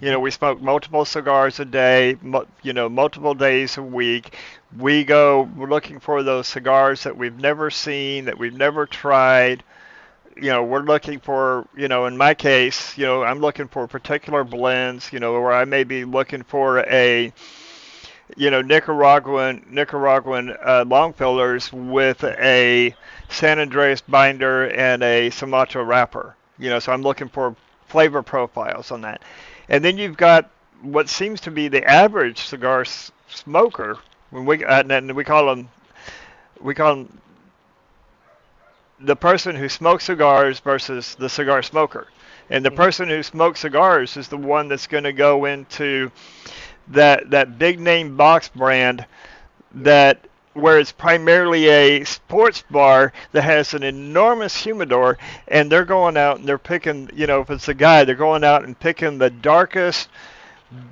Mhm. We smoke multiple cigars a day, multiple days a week. We're looking for those cigars that we've never seen, that we've never tried. We're looking for, in my case, I'm looking for particular blends, where I may be looking for a, Nicaraguan long fillers with a San Andreas binder and a Sumatra wrapper. So I'm looking for flavor profiles on that. And then you've got what seems to be the average cigar smoker. When and we call them the person who smokes cigars versus the cigar smoker. And the Mhm. person who smokes cigars is the one that's going to go into that big name box brand Yep. that where it's primarily a sports bar that has an enormous humidor, and they're going out and they're picking, if it's a guy, they're going out and picking the darkest,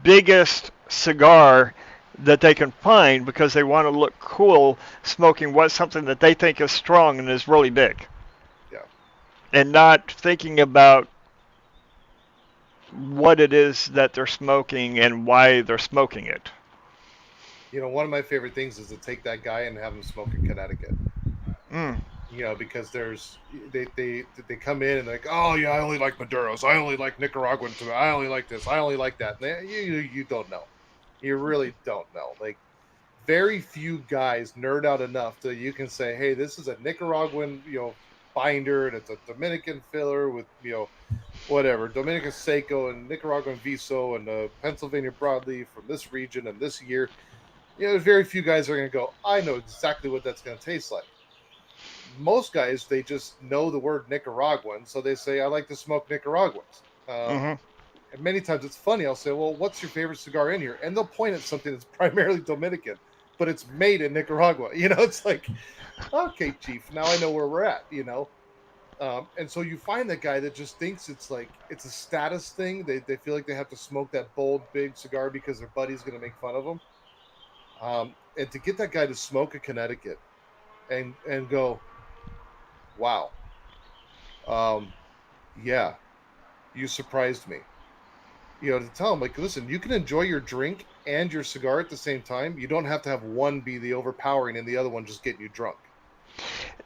biggest cigar that they can find because they want to look cool smoking something that they think is strong and is really big, Yeah. and not thinking about what it is that they're smoking and why they're smoking it. One of my favorite things is to take that guy and have him smoke in Connecticut. Mm. Because they come in and they're like, oh yeah, I only like Maduros, I only like Nicaraguan, I only like this, I only like that. And you don't know, you really don't know. Like very few guys nerd out enough that you can say, hey, this is a Nicaraguan, binder, and it's a Dominican filler with whatever Dominican Seco and Nicaraguan Viso and Pennsylvania broadleaf from this region and this year. There's very few guys that are going to go, I know exactly what that's going to taste like. Most guys, they just know the word Nicaraguan, so they say, I like to smoke Nicaraguans. Hmm. And many times it's funny, I'll say, well, what's your favorite cigar in here? And they'll point at something that's primarily Dominican, but it's made in Nicaragua. It's like, okay, Chief, now I know where we're at. And so you find that guy that just thinks it's like, it's a status thing. They feel like they have to smoke that bold, big cigar because their buddy's going to make fun of them. And to get that guy to smoke a Connecticut and go, wow, um, yeah, you surprised me. To tell him like, listen, you can enjoy your drink and your cigar at the same time. You don't have to have one be the overpowering and the other one just getting you drunk.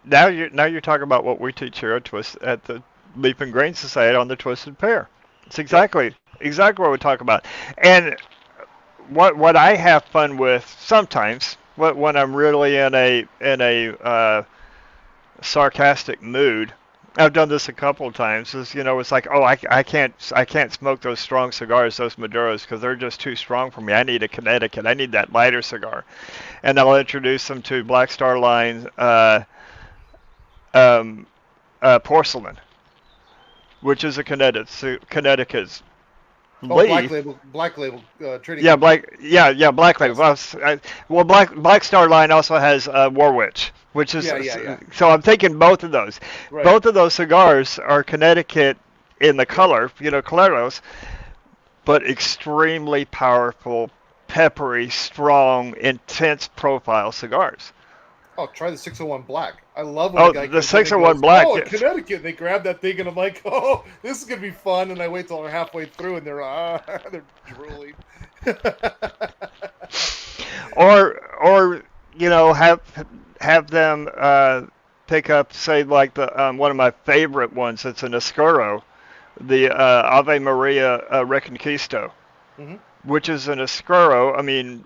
Now you're talking about what we teach here at the Leaf and Grain Society on the Twisted Pair. It's Yep. exactly what we talk about. And what I have fun with sometimes, when I'm really in a sarcastic mood. I've done this a couple of times. Is it's like, oh, I can't smoke those strong cigars, those Maduros, because they're just too strong for me. I need a Connecticut. I need that lighter cigar, and I'll introduce them to Black Star Line um, porcelain, which is a Connecticut's Oh, Black leaf. Label, Black Label Trading Yeah, Company. Black Label. Yes. Well, Black Star Line also has Warwich, which is Yeah, yeah, yeah. so I'm thinking both of those. Right. Both of those cigars are Connecticut in the Yep. color, Claros, but extremely powerful, peppery, strong, intense profile cigars. Oh, try the 601 Black. I love when a Oh, guy the comes in and 601 goes, Black. "Oh, Yes. Connecticut!" And they grab that thing, and I'm like, "Oh, this is gonna be fun." And I wait till they're halfway through, and they're they're drooling. Or have them pick up, say, like the one of my favorite ones. It's an Oscuro, the Ave Maria Reconquisto, Hmm. which is an Oscuro. I mean,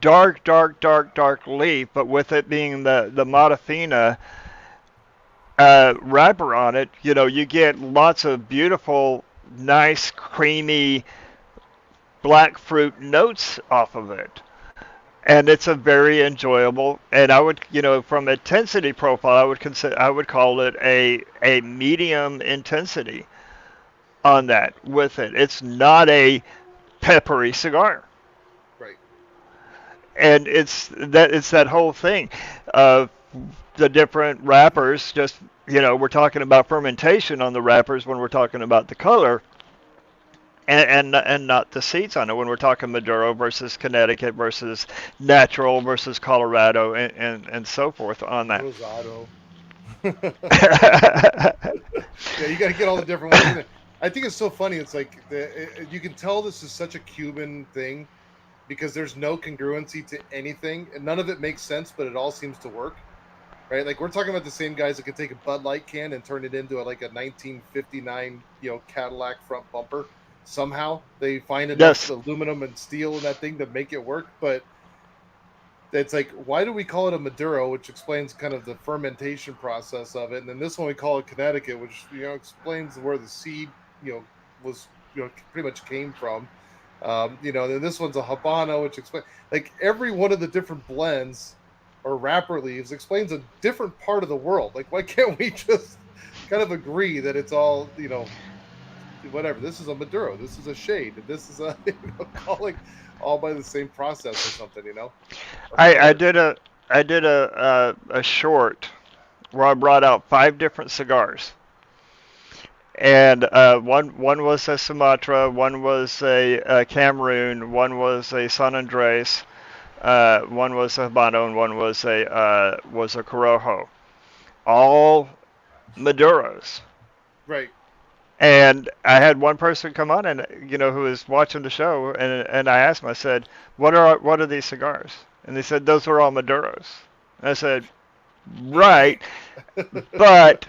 dark, dark, dark, dark leaf, but with it being the Matafina wrapper on it, you get lots of beautiful, nice, creamy black fruit notes off of it. And it's a very enjoyable, and I would, from intensity profile, I would call it a medium intensity on that with it. It's not a peppery cigar, Right. and it's that whole thing of the different wrappers. Just we're talking about fermentation on the wrappers when we're talking about the color, and not the seeds on it when we're talking Maduro versus Connecticut versus natural versus Colorado and so forth on that. Rosado. Yeah, you got to get all the different ones in there. I think it's so funny. It's like you can tell this is such a Cuban thing because there's no congruency to anything, and none of it makes sense, but it all seems to work. Right? Like we're talking about the same guys that could take a Bud Light can and turn it into like a 1959, Cadillac front bumper. Somehow they find enough Yes. aluminum and steel in that thing to make it work, but it's like, why do we call it a Maduro, which explains kind of the fermentation process of it, and then this one we call it Connecticut, which explains where the seed was pretty much came from. Then this one's a Habano, which explains like every one of the different blends or wrapper leaves explains a different part of the world. Like, why can't we just kind of agree that it's all whatever? This is a Maduro, this is a shade, and this is a calling all by the same process or something, I did a short where I brought out 5 different cigars, and one was a Sumatra, one was a Cameroon, one was a San Andres, one was a Habano, and one was a Corojo, all Maduros. Right. And I had one person come on and who was watching the show, and I asked him, I said, what are these cigars? And they said those were all Maduros. And I said, right, but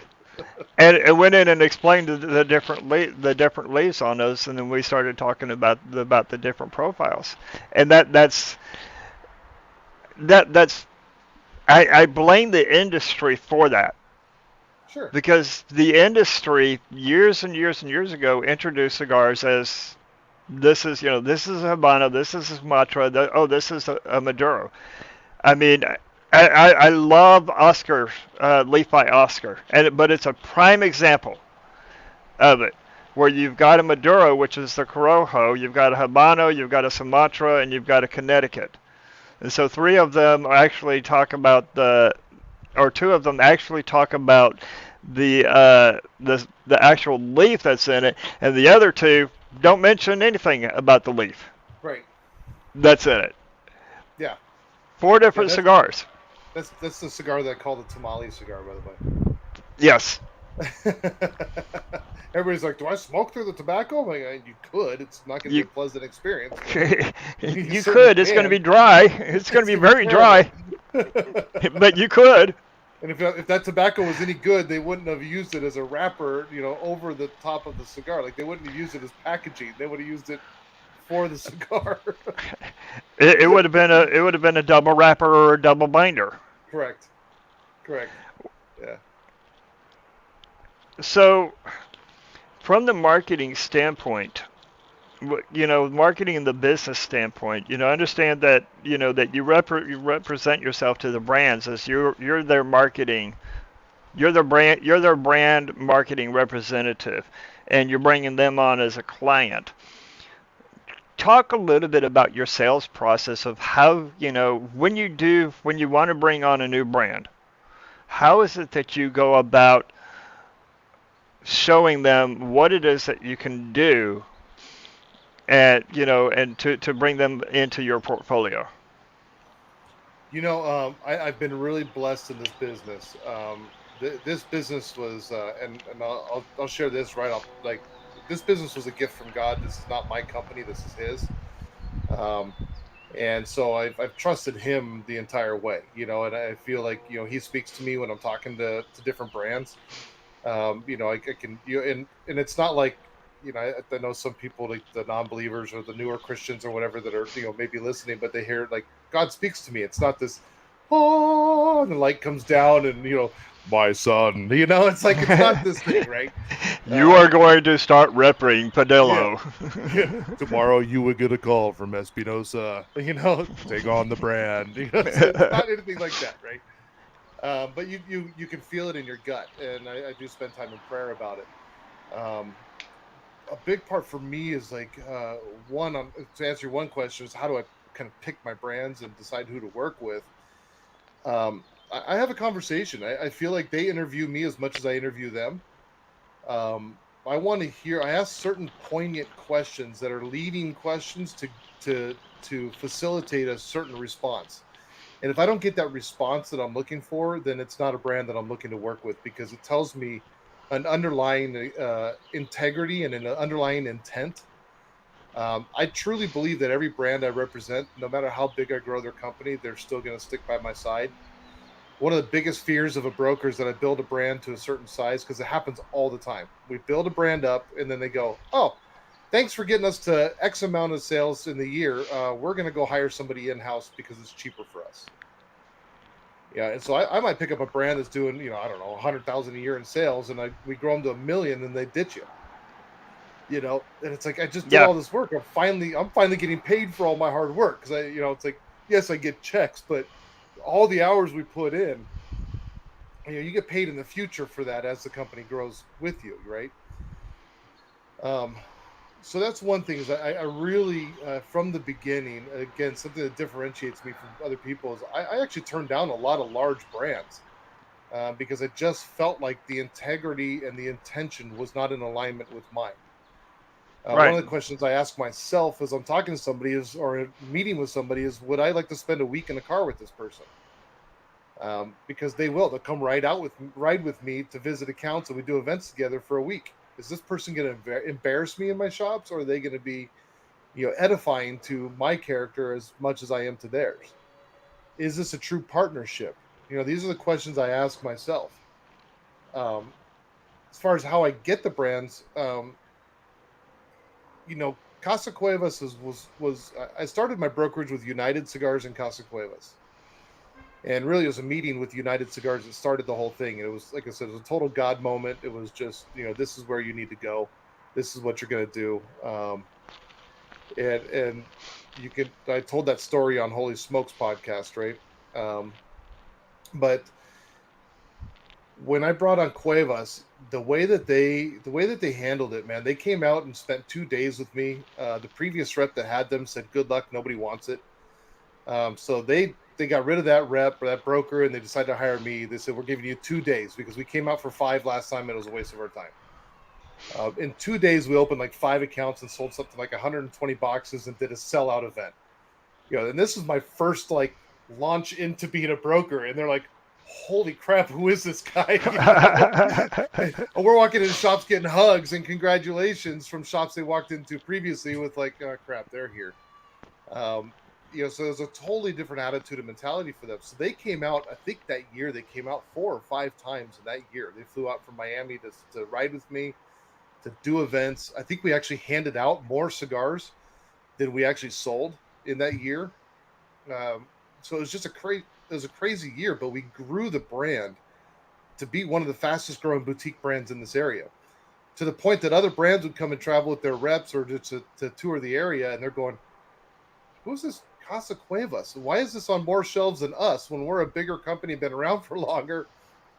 and it went in and explained the different leaves on those, and then we started talking about the different profiles, and that's I blame the industry for that. Sure. Because the industry years and years and years ago introduced cigars as this is this is a Habano, this is a Sumatra, this is a Maduro. I mean, I love Oscar, Leaf by Oscar, but it's a prime example of it, where you've got a Maduro, which is the Corojo, you've got a Habano, you've got a Sumatra, and you've got a Connecticut. And so 3 of them actually talk about or 2 of them actually talk about the actual leaf that's in it, and the other 2 don't mention anything about the leaf Right. that's in it. Yeah. 4 Yeah. different cigars. That's the cigar that I call the tamale cigar, by the way. Yes. Everybody's like, "Do I smoke through the tobacco?" I'm like, you could. It's not going to be a pleasant experience. You could. It's going to be dry. It's going to be very dry. But you could. And if that tobacco was any good, they wouldn't have used it as a wrapper, over the top of the cigar. Like, they wouldn't have used it as packaging. They would have used it for the cigar. It would have been a double wrapper or a double binder. Correct. Yeah. So, from the marketing standpoint, marketing and the business standpoint, understand that that you represent yourself to the brands as you're their marketing, you're their brand marketing representative, and you're bringing them on as a client. Talk a little bit about your sales process of how when you want to bring on a new brand, how is it that you go about showing them what it is that you can do, and and to bring them into your portfolio. I've been really blessed in this business. This business was, and I'll share this right off. Like, this business was a gift from God. This is not my company. This is His. And so I've trusted Him the entire way. And I feel like He speaks to me when I'm talking to different brands. I can and it's not like I know some people, like the non-believers or the newer Christians or whatever, that are maybe listening, but they hear like God speaks to me. It's not this, oh, and the light comes down and my son. It's like, it's not this thing, right? You are going to start repping Padillo. Yeah. Tomorrow you will get a call from Espinosa. Take on the brand. It's not anything like that, right? But you can feel it in your gut, and I do spend time in prayer about it. A big part for me is like to answer your one question is, how do I kind of pick my brands and decide who to work with? I have a conversation. I feel like they interview me as much as I interview them. I want to hear. I ask certain poignant questions that are leading questions to facilitate a certain response. And if I don't get that response that I'm looking for, then it's not a brand that I'm looking to work with, because it tells me an underlying integrity and an underlying intent. I truly believe that every brand I represent, no matter how big I grow their company, they're still going to stick by my side. One of the biggest fears of a broker is that I build a brand to a certain size, because it happens all the time. We build a brand up and then they go, oh, thanks for getting us to X amount of sales in the year. We're going to go hire somebody in house because it's cheaper for us. Yeah, and so I might pick up a brand that's doing, I don't know, 100,000 a year in sales, and we grow them to 1 million, and they ditch you. And it's like, I just did Yeah, all this work. I'm finally getting paid for all my hard work, because it's like, yes, I get checks, but all the hours we put in, you get paid in the future for that as the company grows with you, right? Um, so that's one thing, is I really, from the beginning, again, something that differentiates me from other people is I actually turned down a lot of large brands, because I just felt like the integrity and the intention was not in alignment with mine. One right. of the questions I ask myself as I'm talking to somebody is, or meeting with somebody, is, would I like to spend a week in a car with this person? Because they'll come ride with me to visit accounts, and we do events together for a week. Is this person going to embarrass me in my shops, or are they going to be, edifying to my character as much as I am to theirs? Is this a true partnership? These are the questions I ask myself. Um, as far as how I get the brands, Casa Cuevas was I started my brokerage with United Cigars and Casa Cuevas, and really it was a meeting with United Cigars that started the whole thing. And it was, like I said, it was a total God moment. It was just, this is where you need to go, this is what you're going to do. And I told that story on Holy Smokes podcast, right? Um, but when I brought on Cuevas, the way that they handled it, man, they came out and spent 2 days with me. The previous rep that had them said, "Good luck, nobody wants it." So they got rid of that rep or that broker, and they decided to hire me. They said, "We're giving you 2 days because we came out for 5 last time, and it was a waste of our time." In 2 days, we opened like 5 accounts and sold something like 120 boxes and did a sellout event. And this is my first like launch into being a broker, and they're like, "Holy crap, who is this guy?" And we're walking into shops getting hugs and congratulations from shops they walked into previously with like, "Oh crap, they're here." Um, so there's a totally different attitude and mentality for them. So they came out, I think that year they came out 4 or 5 times in that year. They flew out from Miami to ride with me, to do events. I think we actually handed out more cigars than we actually sold in that year. So it was just a crazy year, but we grew the brand to be one of the fastest growing boutique brands in this area, to the point that other brands would come and travel with their reps or to tour the area, and they're going, "Who's this Casa Cuevas? Why is this on more shelves than us when we're a bigger company, been around for longer?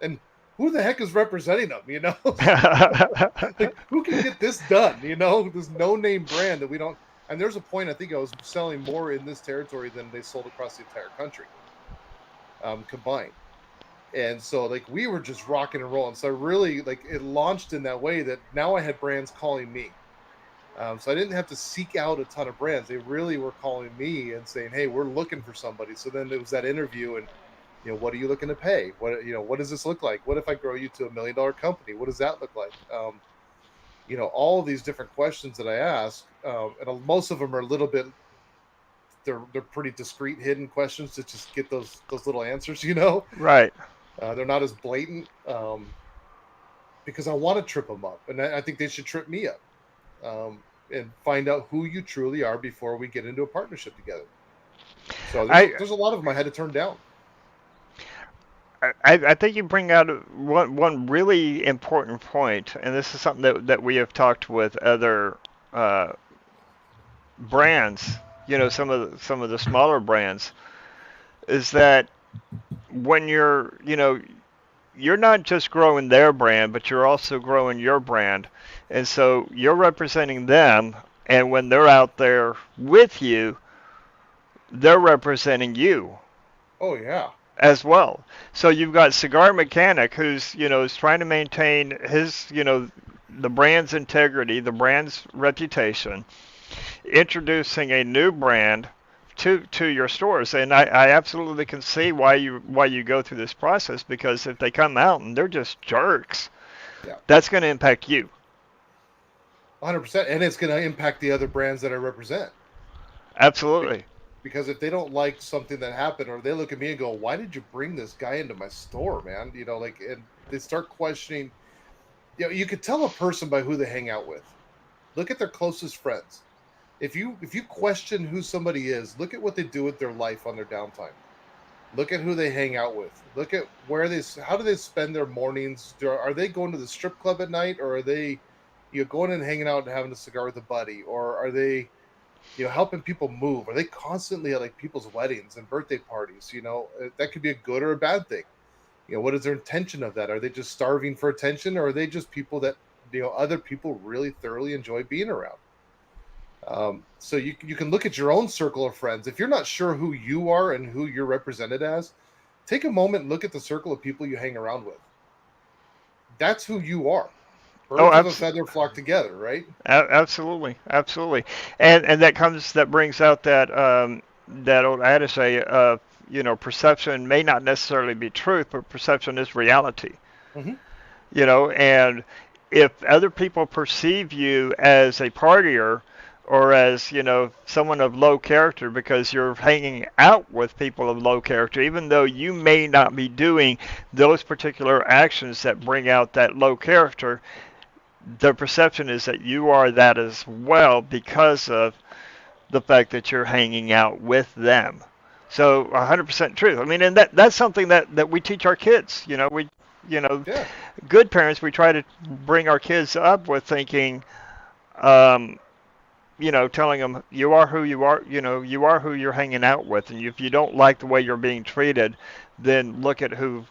And who the heck is representing them?" Like, who can get this done? This no name brand that we don't. And there's a point, I think I was selling more in this territory than they sold across the entire country, combined. And so like we were just rocking and rolling. So I really, like, it launched in that way that now I had brands calling me. So I didn't have to seek out a ton of brands. They really were calling me and saying, "Hey, we're looking for somebody." So then it was that interview, and what are you looking to pay? What does this look like? What if I grow you to $1 million company? What does that look like? All of these different questions that I ask, and most of them are a little bit. They're pretty discreet, hidden questions to just get those little answers. Right. They're not as blatant, because I want to trip them up, and I think they should trip me up, and find out who you truly are before we get into a partnership together. So there's I, there's a lot of them I had to turn down. I think you bring out one really important point, and this is something that we have talked with other uh, brands, some of the smaller brands, is that when you're not just growing their brand, but you're also growing your brand, and so you're representing them, and when they're out there with you, they're representing you Oh yeah. as well. So you've got Cigar Mechanic, who's is trying to maintain his the brand's integrity, the brand's reputation, introducing a new brand to your stores. And I absolutely can see why you go through this process, because if they come out and they're just jerks, Yeah, That's going to impact you. 100%, and it's going to impact the other brands that I represent. Absolutely. Because if they don't like something that happened, or they look at me and go, "Why did you bring this guy into my store, man?" Like, and they start questioning. You could tell a person by who they hang out with. Look at their closest friends. If you question who somebody is, look at what they do with their life on their downtime. Look at who they hang out with. Look at how do they spend their mornings? Are they going to the strip club at night, or are they, going and hanging out and having a cigar with a buddy, or are they, helping people move? Are they constantly at like people's weddings and birthday parties? That could be a good or a bad thing. What is their intention of that? Are they just starving for attention, or are they just people that other people really thoroughly enjoy being around? So you can look at your own circle of friends. If you're not sure who you are and who you're represented as, take a moment and look at the circle of people you hang around with. That's who you are. Oh, Birds of a feather flock together, right? absolutely, absolutely. And that brings out that old adage, perception may not necessarily be truth, but perception is reality. Mm-hmm. And if other people perceive you as a partier or as, someone of low character because you're hanging out with people of low character, even though you may not be doing those particular actions that bring out that low character, the perception is that you are that as well because of the fact that you're hanging out with them. So 100% truth. I mean, and that's something that we teach our kids. You know, Yeah. good parents, we try to bring our kids up with thinking, um, telling them you are who you are. You are who you're hanging out with, and if you don't like the way you're being treated, then look at who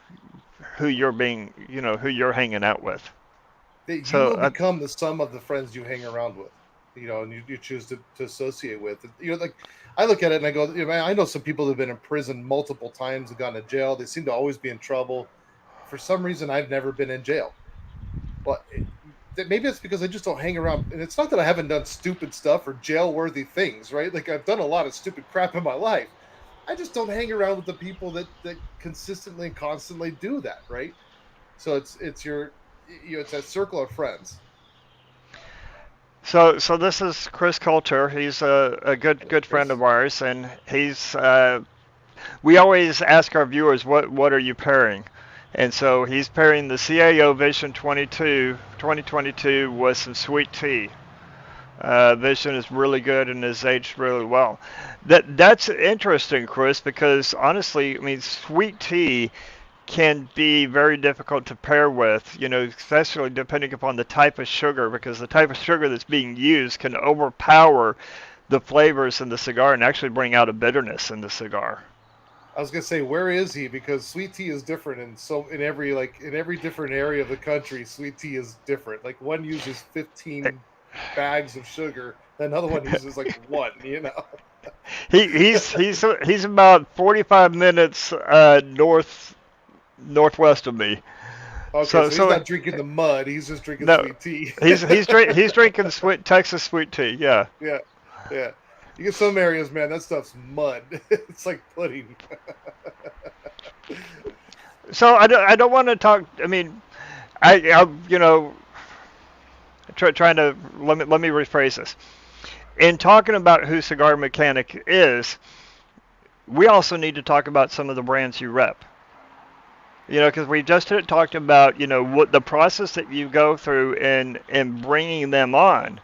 you're being, who you're hanging out with. That you So will become the sum of the friends you hang around with, and you choose to associate with. Like, I look at it and I go, man, I know some people that have been in prison multiple times and gone to jail. They seem to always be in trouble. For some reason, I've never been in jail. Well, maybe it's because I just don't hang around. And it's not that I haven't done stupid stuff or jail worthy things, right? Like, I've done a lot of stupid crap in my life. I just don't hang around with the people that consistently and constantly do that, right? So it's that circle of friends. so this is Chris Coulter. He's a good friend Chris. of ours, and we always ask our viewers what are you pairing, and so he's pairing the CAO Vision 2022 with some sweet tea. Vision is really good and has aged really well. That's interesting, Chris, because honestly, I mean, sweet tea can be very difficult to pair with, especially depending upon the type of sugar, because the type of sugar that's being used can overpower the flavors in the cigar and actually bring out a bitterness in the cigar. I was gonna say, where is he? Because sweet tea is different, and so in every different area of the country, sweet tea is different. Like, one uses 15 bags of sugar, another one uses like one. He's about 45 minutes northwest of me. Okay, So so he's so not drinking the mud; he's just drinking no, sweet tea. he's drinking Texas sweet tea. Yeah. Yeah, yeah. You get some areas, man, that stuff's mud. It's like pudding. So I don't want to talk. I mean, I trying to let me rephrase this. In talking about who Cigar Mechanic is, we also need to talk about some of the brands you rep. Because we just talked about, what the process that you go through in bringing them on.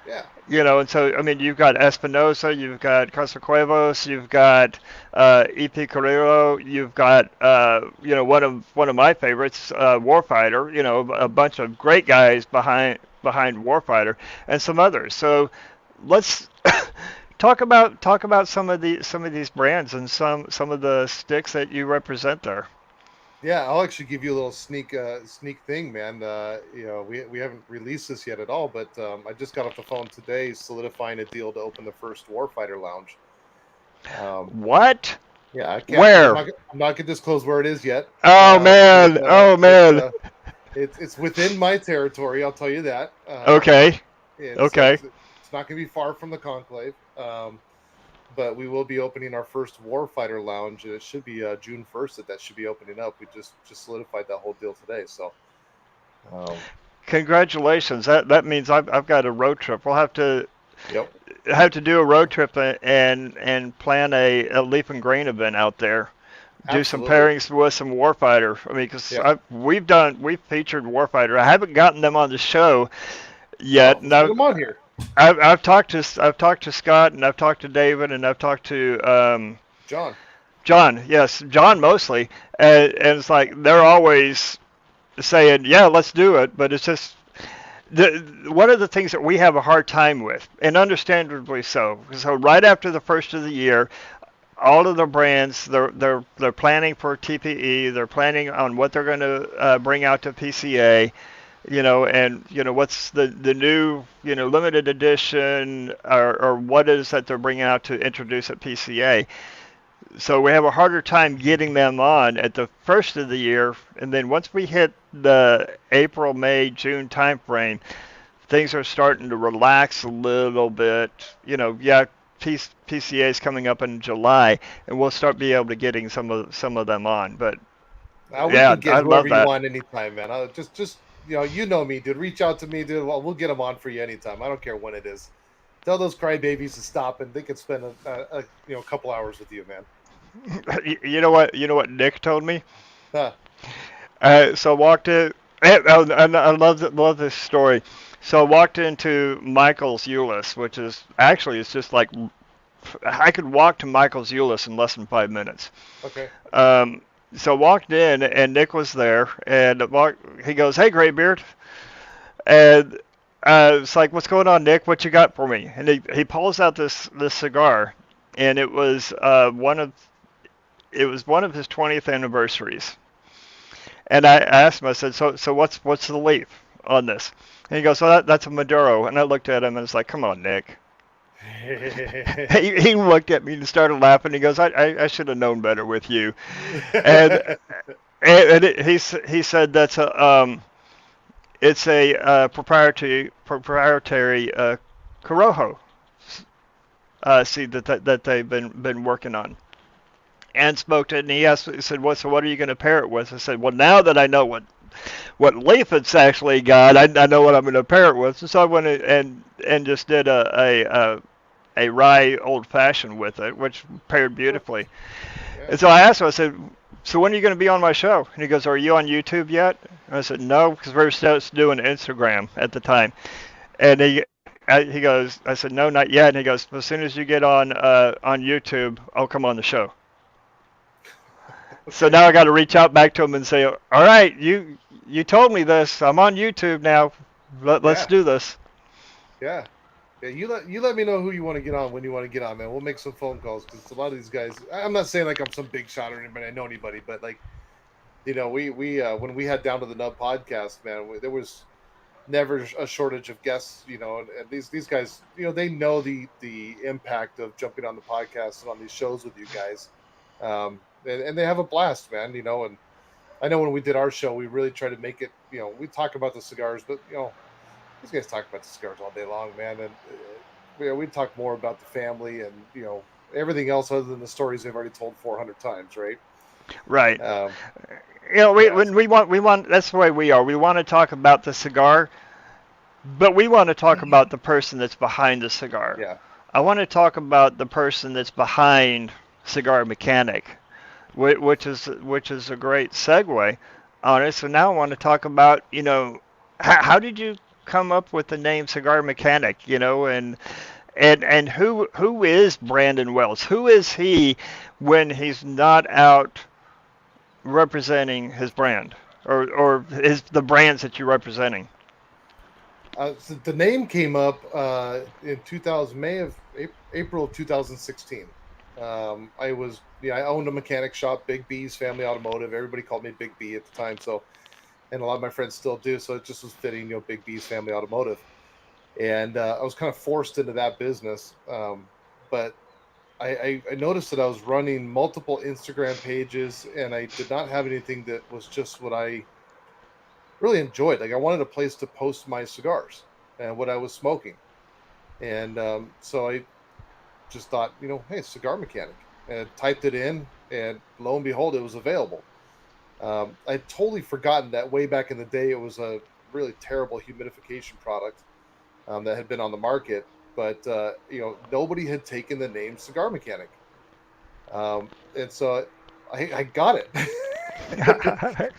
Yeah. And so, I mean, you've got Espinosa, you've got Casa Cuevas, you've got E.P. Carrillo, you've got, one of my favorites, Warfighter, a bunch of great guys behind Warfighter, and some others. So let's talk about some of these brands and some of the sticks that you represent there. Yeah, I'll actually give you a little sneak thing, man. We haven't released this yet at all, but I just got off the phone today solidifying a deal to open the first Warfighter lounge. Um, What? yeah, I can't. Where? I'm not gonna disclose where it is yet. Oh But man! Oh man! it's within my territory. I'll tell you that. Okay. It's Okay. it's it's not gonna be far from the conclave. But we will be opening our first Warfighter lounge, and it should be June 1st that should be opening up. We just solidified that whole deal today. So Um, Congratulations. That means I've got a road trip. We'll yep, have to do a road trip and plan a leaf and grain event out there. Do some absolutely. pairings with some warfighter. I mean, because Yeah. we've featured warfighter. I haven't gotten them on the show Oh, yet. let's get No, them on here. I've talked to Scott and I've talked to David and I've talked to John. John. Yes, John mostly, and it's like they're always saying, yeah, let's do it, but it's just one of the things that we have a hard time with, and understandably so. So right after the first of the year, all of the brands they're planning for TPE. They're planning on what they're going to bring out to PCA. And what's the new limited edition or what is that they're bringing out to introduce at PCA. So we have a harder time getting them on at the first of the year, and then once we hit the April, May, June timeframe, things are starting to relax a little bit. Yeah, PCA is coming up in July, and we'll start being able to getting some of them on. But We yeah, can get I whoever love you that. want anytime, man. Just you know me, dude. Reach out to me, dude. Well, we'll get them on for you anytime. I don't care when it is. Tell those crybabies to stop, and they can spend a couple hours with you, man. You know what? You know what Nick told me. Huh. So I walked in. I love this story. So I walked into Michael's Euless, which is actually it's just like I could walk to Michael's Euless in less than 5 minutes. Okay. Um, so I walked in and Nick was there, and he goes, "Hey, Graybeard," and it's like, "What's going on, Nick? What you got for me?" And he pulls out this cigar, and it was one of his 20th anniversaries. And I asked him, I said, so what's the leaf on this? And he goes, "Well, that's a Maduro." And I looked at him and it's like, "Come on, Nick." He looked at me and started laughing. He goes, I should have known better with you." And he said that's a it's a proprietary Corojo seed that they've been working on. And smoked it, and he said, so what are you going to pair it with?" I said, "Well, now that I know what leaf it's actually got, I know what I'm going to pair it with." So I went and just did a rye old fashioned with it, which paired beautifully. Yeah. And so I asked him, I said, "So when are you going to be on my show?" And he goes, "Are you on YouTube yet?" And I said, "No, because we were just doing Instagram at the time." And he goes, I said, "No, not yet." And he goes, "As soon as you get on YouTube, I'll come on the show." So Okay. now I got to reach out back to him and say, "All right, you told me this. I'm on YouTube now. Let's Yeah. do this." Yeah. Yeah. You let me know who you want to get on when you want to get on, man. We'll make some phone calls because a lot of these guys. I'm not saying like I'm some big shot or anybody. I know anybody, but like we when we had Down to the Nub podcast, man, there was never a shortage of guests, and these guys, they know the impact of jumping on the podcast and on these shows with you guys, and they have a blast, man, and I know when we did our show, we really try to make it, we talk about the cigars, but these guys talk about the cigars all day long, man, and we talk more about the family and everything else other than the stories they've already told 400 times, right? Right. um, yeah, When we want that's the way we are. We want to talk about the cigar, but we want to talk about the person that's behind the cigar. yeah, I want to talk about the person that's behind Cigar Mechanic, which is a great segue on it. So now I want to talk about, how did you come up with the name Cigar Mechanic, and who is Brandon Wells? Who is he when he's not out representing his brand or the brands that you're representing? so the name came up in 2000, April of 2016. I owned a mechanic shop, Big B's Family Automotive. Everybody called me Big B at the time, so and a lot of my friends still do. So it just was fitting, Big B's Family Automotive, and I was kind of forced into that business. But I noticed that I was running multiple Instagram pages, and I did not have anything that was just what I really enjoyed. Like I wanted a place to post my cigars and what I was smoking, and so I just thought, hey, cigar mechanic, and typed it in, and lo and behold, it was available. I'd totally forgotten that way back in the day, it was really terrible humidification product that had been on the market, but nobody had taken the name Cigar Mechanic, and so I got it.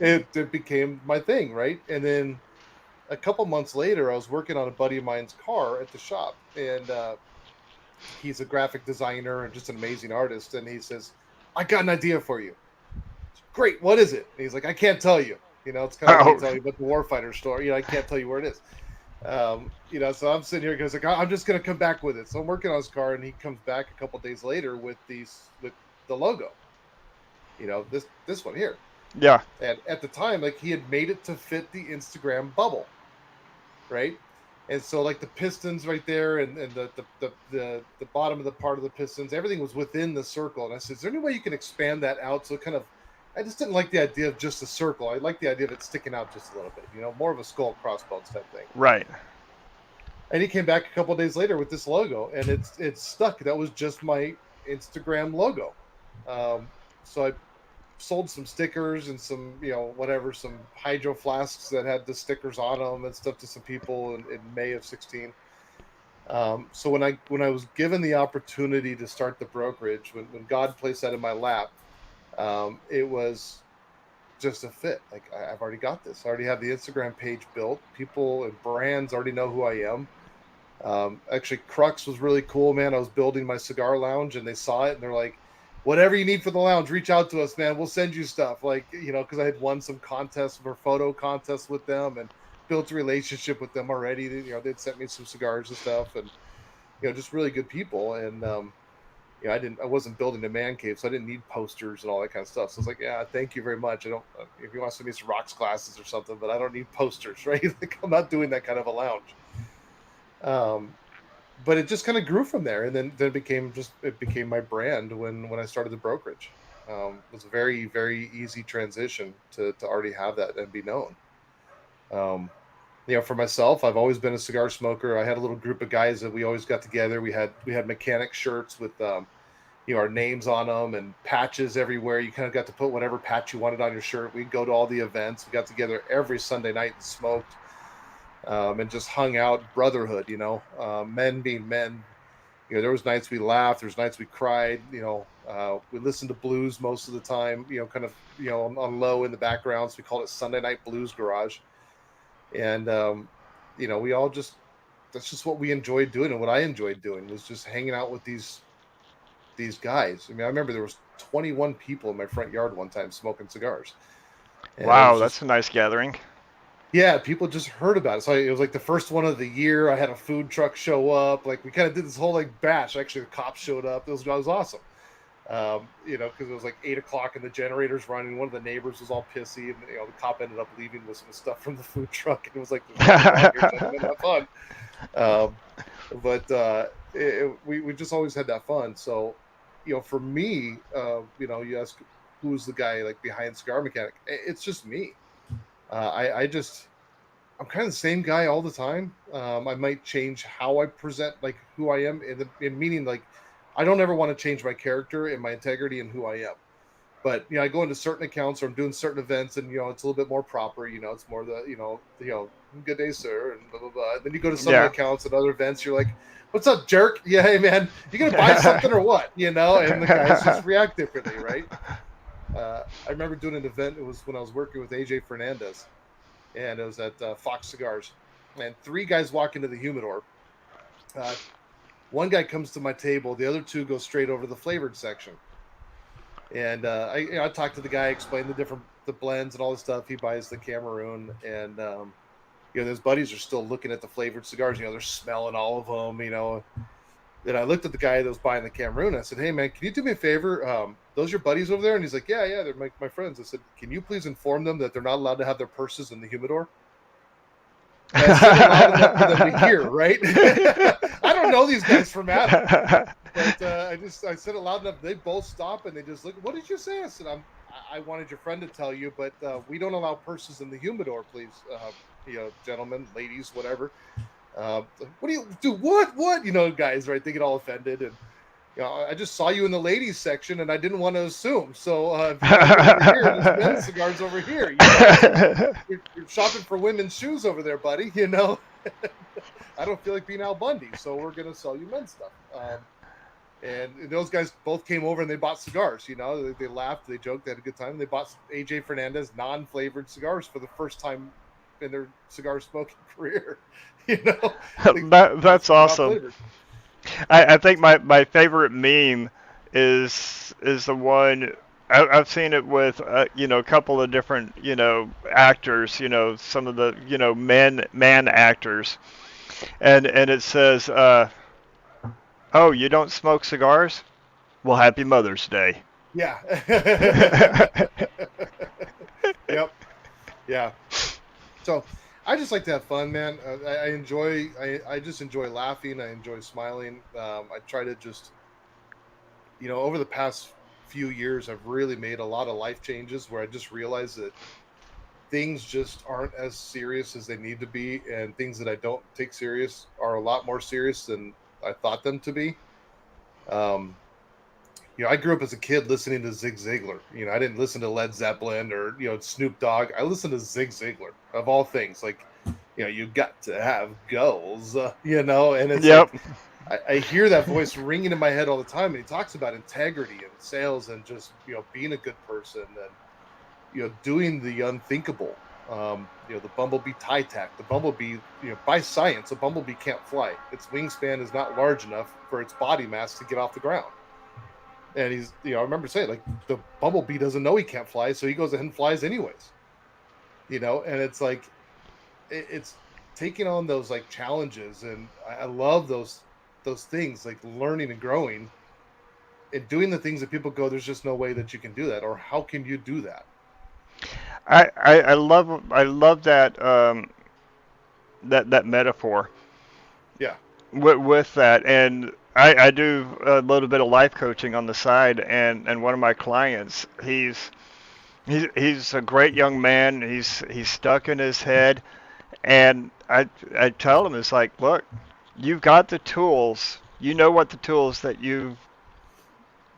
It became my thing, right? And then a couple months later, I was working on a buddy of mine's car at the shop, and he's a graphic designer and just an amazing artist. And he says, "I got an idea for you." Great, what is it? And he's like, "I can't tell you. It's kind of like me Oh, telling you about the Warfighter store. I can't tell you where it is." So I'm sitting here because like I'm just gonna come back with it. So I'm working on his car, and he comes back a couple days later with the logo. This one here. yeah. And at the time, like he had made it to fit the Instagram bubble, right? And so like the pistons right there and the bottom of the part of the pistons, everything was within the circle. And I said, "Is there any way you can expand that out?" So kind of, I just didn't like the idea of just a circle. I like the idea of it sticking out just a little bit, more of a skull crossbones type thing. Right. And he came back a couple of days later with this logo, and it's stuck. That was just my Instagram logo. So I sold some stickers and some, some hydro flasks that had the stickers on them and stuff to some people in May of 16. So when I was given the opportunity to start the brokerage, when God placed that in my lap, it was just a fit. Like I've already got this. I already have the Instagram page built. People and brands already know who I am. Actually, Crux was really cool, man. I was building my cigar lounge, and they saw it, and they're like, "Whatever you need for the lounge, reach out to us, man. We'll send you stuff." Like, because I had won some contests for photo contests with them and built a relationship with them already. They'd sent me some cigars and stuff, and just really good people. And I wasn't building a man cave, so I didn't need posters and all that kind of stuff. So I was like, "Yeah, thank you very much. I don't. If you want to send me some rocks glasses or something, but I don't need posters, right? Like, I'm not doing that kind of a lounge." But it just kind of grew from there, and then it became my brand when I started the brokerage. It was a very, very easy transition to already have that and be known. For myself, I've always been a cigar smoker. I had a little group of guys that we always got together. We had mechanic shirts with our names on them and patches everywhere. You kind of got to put whatever patch you wanted on your shirt. We'd go to all the events. We got together every Sunday night and smoked. And just hung out, brotherhood, men being men. There was nights we laughed, there's nights we cried, we listened to blues most of the time, kind of, on low in the background. So we called it Sunday Night Blues Garage. And, we all that's just what we enjoyed doing. And what I enjoyed doing was just hanging out with these guys. I mean, I remember there was 21 people in my front yard one time smoking cigars. And Wow, that's a nice gathering. yeah, people just heard about it. So it was like the first one of the year. I had a food truck show up. Like we kind of did this whole like bash. Actually, the cops showed up. It was awesome. Because it was like 8:00 and the generator's running. One of the neighbors was all pissy, and the cop ended up leaving with some stuff from the food truck. And it was like, "There's nothing wrong here, gentlemen, have fun." We just always had that fun. So, for me, you ask who's the guy like behind Cigar Mechanic. It's just me. I'm kind of the same guy all the time. I might change how I present, like who I am, in meaning like I don't ever want to change my character and my integrity and who I am. But I go into certain accounts or I'm doing certain events, and it's a little bit more proper. It's more the "good day, sir," and blah blah blah. And then you go to some accounts and other events, you're like, "What's up, jerk? Yeah, hey man, you gonna buy something or what?" And the guys just react differently, right? I remember doing an event. It was when I was working with AJ Fernandez, and it was at Fox Cigars. And 3 guys walk into the humidor. One guy comes to my table. The other 2 go straight over to the flavored section. And I talked to the guy, explained the blends and all this stuff. He buys the Cameroon, and his buddies are still looking at the flavored cigars. They're smelling all of them. And I looked at the guy that was buying the Cameroon. I said, "Hey, man, can you do me a favor? Those your buddies over there?" And he's like, yeah, they're my friends. I said, "Can you please inform them that they're not allowed to have their purses in the humidor?" And I said it loud enough for them to hear, right? I don't know these guys from Adam. But I said it loud enough. They both stop and they just look. "What did you say?" I said, I wanted your friend to tell you, but we don't allow purses in the humidor, please. Gentlemen, ladies, whatever. What do you do? What? Guys, right? They get all offended, and I just saw you in the ladies section, and I didn't want to assume. So if you want to go over here, there's men's cigars over here. You're shopping for women's shoes over there, buddy. I don't feel like being Al Bundy, so we're gonna sell you men's stuff. And those guys both came over and they bought cigars. They laughed, they joked, they had a good time. And they bought AJ Fernandez non-flavored cigars for the first time in their cigar smoking career. That's awesome. I think my favorite meme is the one I've seen it with a couple of different actors, some of the man actors, and it says, "Oh, you don't smoke cigars? Well, happy Mother's Day." Yeah. Yep. Yeah. So I just like to have fun, man. I just enjoy laughing. I enjoy smiling. I try to just, over the past few years, I've really made a lot of life changes where I just realized that things just aren't as serious as they need to be, and things that I don't take serious are a lot more serious than I thought them to be. Um, I grew up as a kid listening to Zig Ziglar. I didn't listen to Led Zeppelin or Snoop Dogg. I listened to Zig Ziglar of all things. Like, you got to have goals, and it's Yep. like I hear that voice ringing in my head all the time, and he talks about integrity and sales and just being a good person and doing the unthinkable. The bumblebee tie tack. The bumblebee, by science, a bumblebee can't fly. Its wingspan is not large enough for its body mass to get off the ground. And he's, I remember saying, like, the bumblebee doesn't know he can't fly, so he goes ahead and flies anyways. And it's like, it's taking on those like challenges, and I love those things, like learning and growing, and doing the things that people go, there's just no way that you can do that, or how can you do that? I love that metaphor Yeah. with that, and I do a little bit of life coaching on the side, and one of my clients, he's a great young man. He's stuck in his head, and I tell him, it's like, look, you've got the tools. You know what the tools that you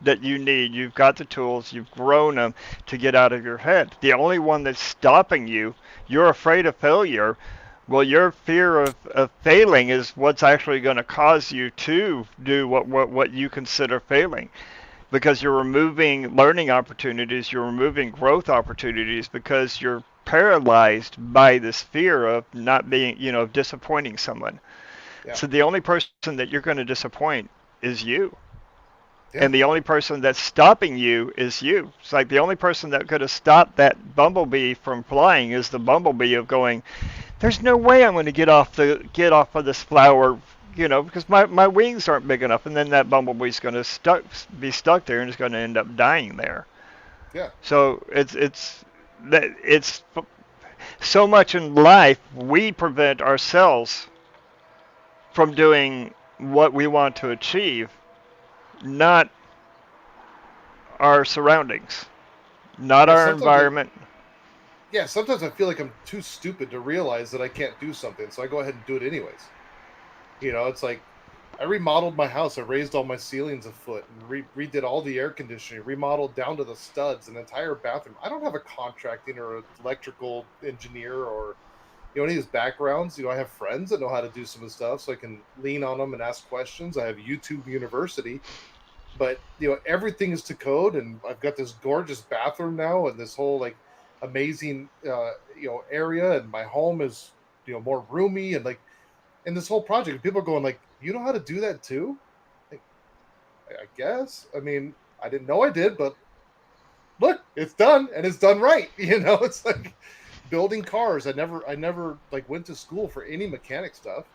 need. You've got the tools. You've grown them to get out of your head. The only one that's stopping you, you're afraid of failure. Well, your fear of failing is what's actually going to cause you to do what you consider failing, because you're removing learning opportunities, you're removing growth opportunities, because you're paralyzed by this fear of not being, of disappointing someone. Yeah. So the only person that you're going to disappoint is you. Yeah. And the only person that's stopping you is you. It's like the only person that could have stopped that bumblebee from flying is the bumblebee of going, there's no way I'm going to get off of this flower, because my wings aren't big enough, and then that bumblebee's going to be stuck there and it's going to end up dying there. Yeah. So it's so much in life we prevent ourselves from doing what we want to achieve, not our surroundings, not our environment. Sometimes I feel like I'm too stupid to realize that I can't do something, so I go ahead and do it anyways. It's like I remodeled my house. I raised all my ceilings a foot and redid all the air conditioning, remodeled down to the studs, an entire bathroom. I don't have a contracting or an electrical engineer or any of these backgrounds. I have friends that know how to do some of the stuff, so I can lean on them and ask questions. I have YouTube University, but everything is to code, and I've got this gorgeous bathroom now, and this whole like amazing area, and my home is more roomy, and like in this whole project, people are going like, you know how to do that too? Like, I guess. I mean, I didn't know I did, but look, it's done, and it's done right. It's like building cars. I never like went to school for any mechanic stuff.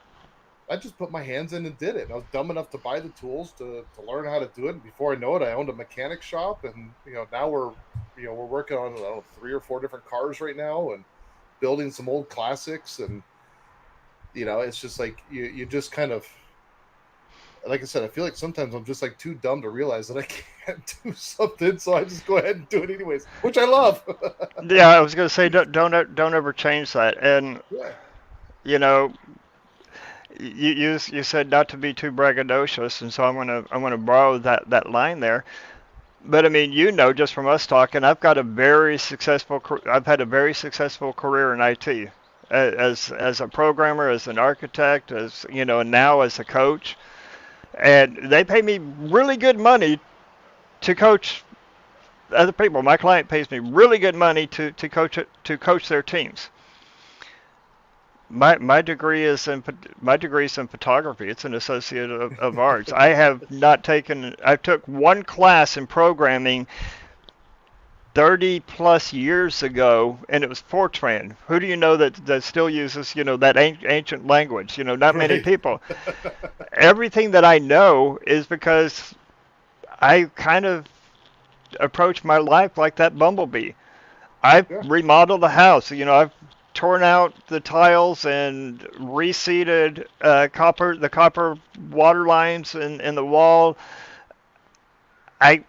I just put my hands in and did it. I was dumb enough to buy the tools to learn how to do it. And before I know it, I owned a mechanic shop, and now we're working on, I don't know, 3 or 4 different cars right now, and building some old classics. And it's just like you just kind of, like I said, I feel like sometimes I'm just like too dumb to realize that I can't do something, so I just go ahead and do it anyways, which I love. Yeah, I was gonna say, don't ever change that. And Yeah. you said not to be too braggadocious, and so I'm gonna borrow that line there. But I mean, just from us talking, I've had a very successful career in IT, as a programmer, as an architect, and now as a coach. And they pay me really good money to coach other people. My client pays me really good money to coach their teams. My degree is in photography. It's an associate of arts. I have not taken. I took one class in programming 30 plus years ago, and it was Fortran. Who do you know that still uses that ancient language? Not many Right. people. Everything that I know is because I kind of approach my life like that bumblebee. I've Yeah. remodeled the house. I've torn out the tiles and reseated the copper water lines in the wall. I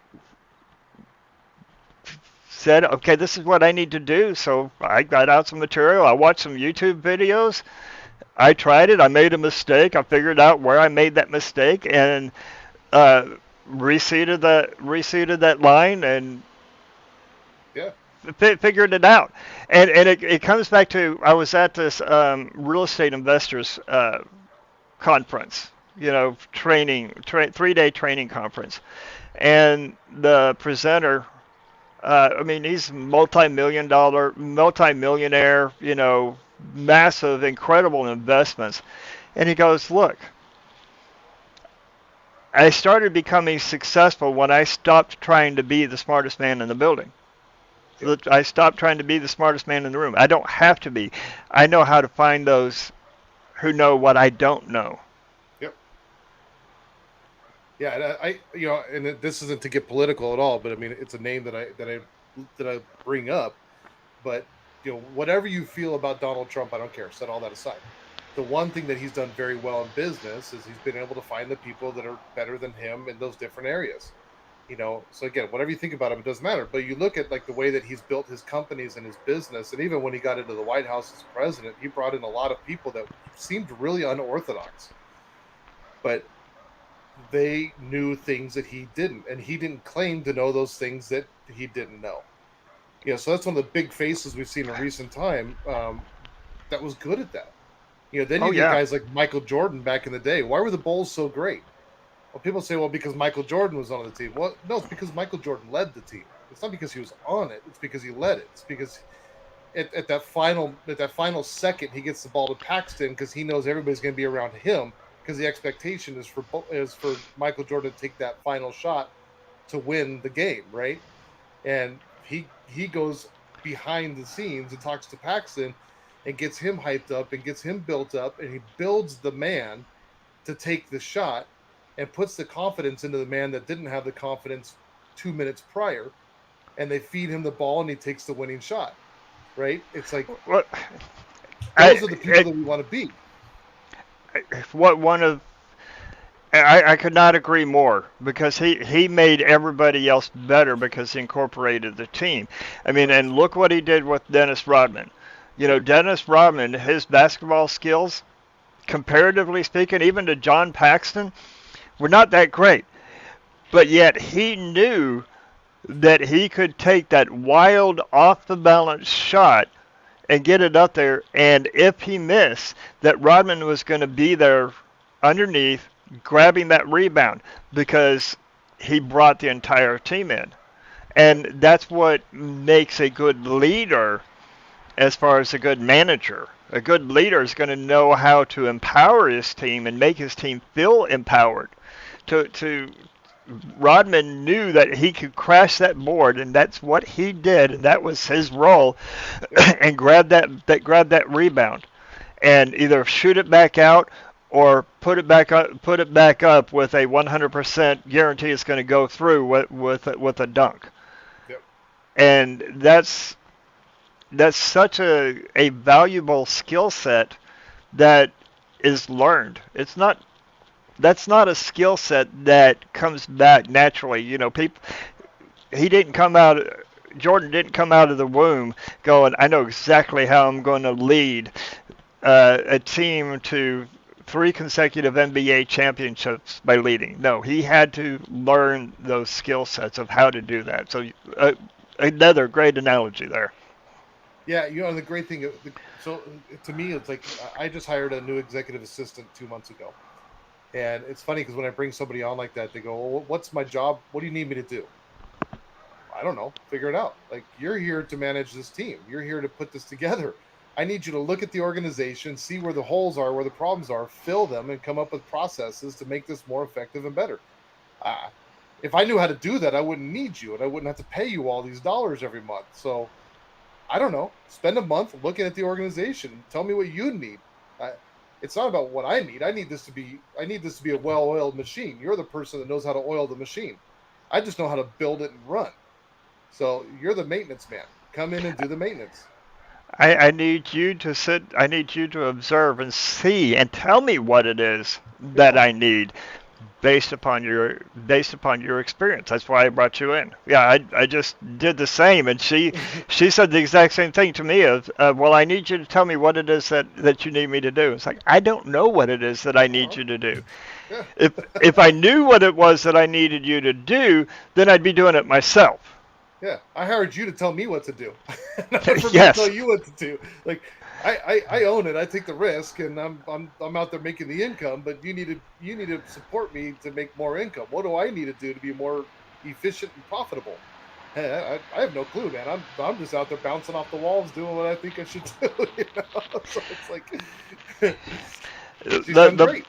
said, okay, this is what I need to do. So I got out some material. I watched some YouTube videos. I tried it. I made a mistake. I figured out where I made that mistake and uh, reseated that line and Yeah. figured it out. And it comes back to I was at this real estate investors conference, 3-day training conference, and the presenter. I mean, he's multi-millionaire, massive, incredible investments. And he goes, look, I started becoming successful when I stopped trying to be the smartest man in the building. Yep. I stopped trying to be the smartest man in the room. I don't have to be. I know how to find those who know what I don't know. Yep. Yeah, and this isn't to get political at all, but I mean, it's a name that I bring up. But whatever you feel about Donald Trump, I don't care. Set all that aside. The one thing that he's done very well in business is he's been able to find the people that are better than him in those different areas. So again, whatever you think about him, it doesn't matter. But you look at like the way that he's built his companies and his business, and even when he got into the White House as president, he brought in a lot of people that seemed really unorthodox, but they knew things that he didn't, and he didn't claim to know those things that he didn't know. So that's one of the big faces we've seen in recent time, that was good at that. Then Oh you get yeah. guys like Michael Jordan back in the day. Why were the Bulls so great? Well, people say, well, because Michael Jordan was on the team. Well, no, it's because Michael Jordan led the team. It's not because he was on it. It's because he led it. It's because at that final second, he gets the ball to Paxton because he knows everybody's going to be around him because the expectation is for Michael Jordan to take that final shot to win the game, right? And he goes behind the scenes and talks to Paxton and gets him hyped up and gets him built up, and he builds the man to take the shot and puts the confidence into the man that didn't have the confidence 2 minutes prior, and they feed him the ball and he takes the winning shot, right? It's like What those are the people I, that we want to be. what one of I could not agree more because he made everybody else better because he incorporated the team. I mean, Correct. and look what he did with Dennis Rodman. Dennis Rodman, his basketball skills, comparatively speaking, even to John Paxton, were not that great. But yet he knew that he could take that wild, off the balance shot and get it up there. And if he missed, that Rodman was going to be there underneath, grabbing that rebound because he brought the entire team in. And that's what makes a good leader as far as a good manager. A good leader is going to know how to empower his team and make his team feel empowered. To Rodman knew that he could crash that board, and that's what he did, and that was his role, Yep. and grab that rebound, and either shoot it back out or put it back up with a 100% guarantee it's going to go through with a dunk. Yep. And that's such a valuable skill set that is learned. That's not a skill set that comes back naturally. People he didn't come out Jordan didn't come out of the womb going, I know exactly how I'm going to lead a team to three consecutive NBA championships by leading. No, he had to learn those skill sets of how to do that. So another great analogy there. Yeah, the great thing. So to me, it's like I just hired a new executive assistant 2 months ago, and it's funny because when I bring somebody on like that, they go, well, "What's my job? What do you need me to do?" I don't know. Figure it out. Like, you're here to manage this team. You're here to put this together. I need you to look at the organization, see where the holes are, where the problems are, fill them, and come up with processes to make this more effective and better. Uh, if I knew how to do that, I wouldn't need you, and I wouldn't have to pay you all these dollars every month. So I don't know. Spend a month looking at the organization. Tell me what you need. I, it's not about what I need. I need this to be a well-oiled machine. You're the person that knows how to oil the machine. I just know how to build it and run. So you're the maintenance man. Come in and do the maintenance. I need you to sit. I need you to observe and see and tell me what it is that Yeah. I need based upon your experience. That's why I brought you in. Yeah, I just did the same, and she said the exact same thing to me. Of well, I need you to tell me what it is that you need me to do. It's like I don't know what it is that I need Uh-huh. you to do. Yeah. If I knew what it was that I needed you to do, then I'd be doing it myself. Yeah. I hired you to tell me what to do, not for me to tell Yes. you what to do. Like, I own it. I take the risk, and I'm out there making the income. But you need to support me to make more income. What do I need to do to be more efficient and profitable? Hey, I have no clue, man. I'm just out there bouncing off the walls, doing what I think I should do. So it's like she's The done the great.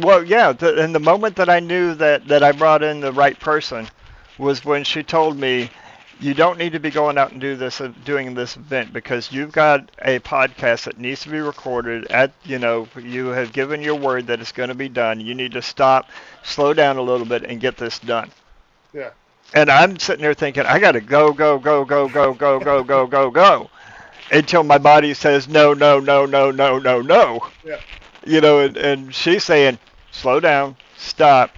Well, yeah, and the moment that I knew that I brought in the right person was when she told me, "You don't need to be going out and doing this event because you've got a podcast that needs to be recorded. You have given your word that it's going to be done. You need to stop, slow down a little bit, and get this done." Yeah. And I'm sitting there thinking, I got to go, go, go, go, go, go, go, go, go, go, until my body says no, no, no, no, no, no, no. Yeah. And she's saying, slow down, stop.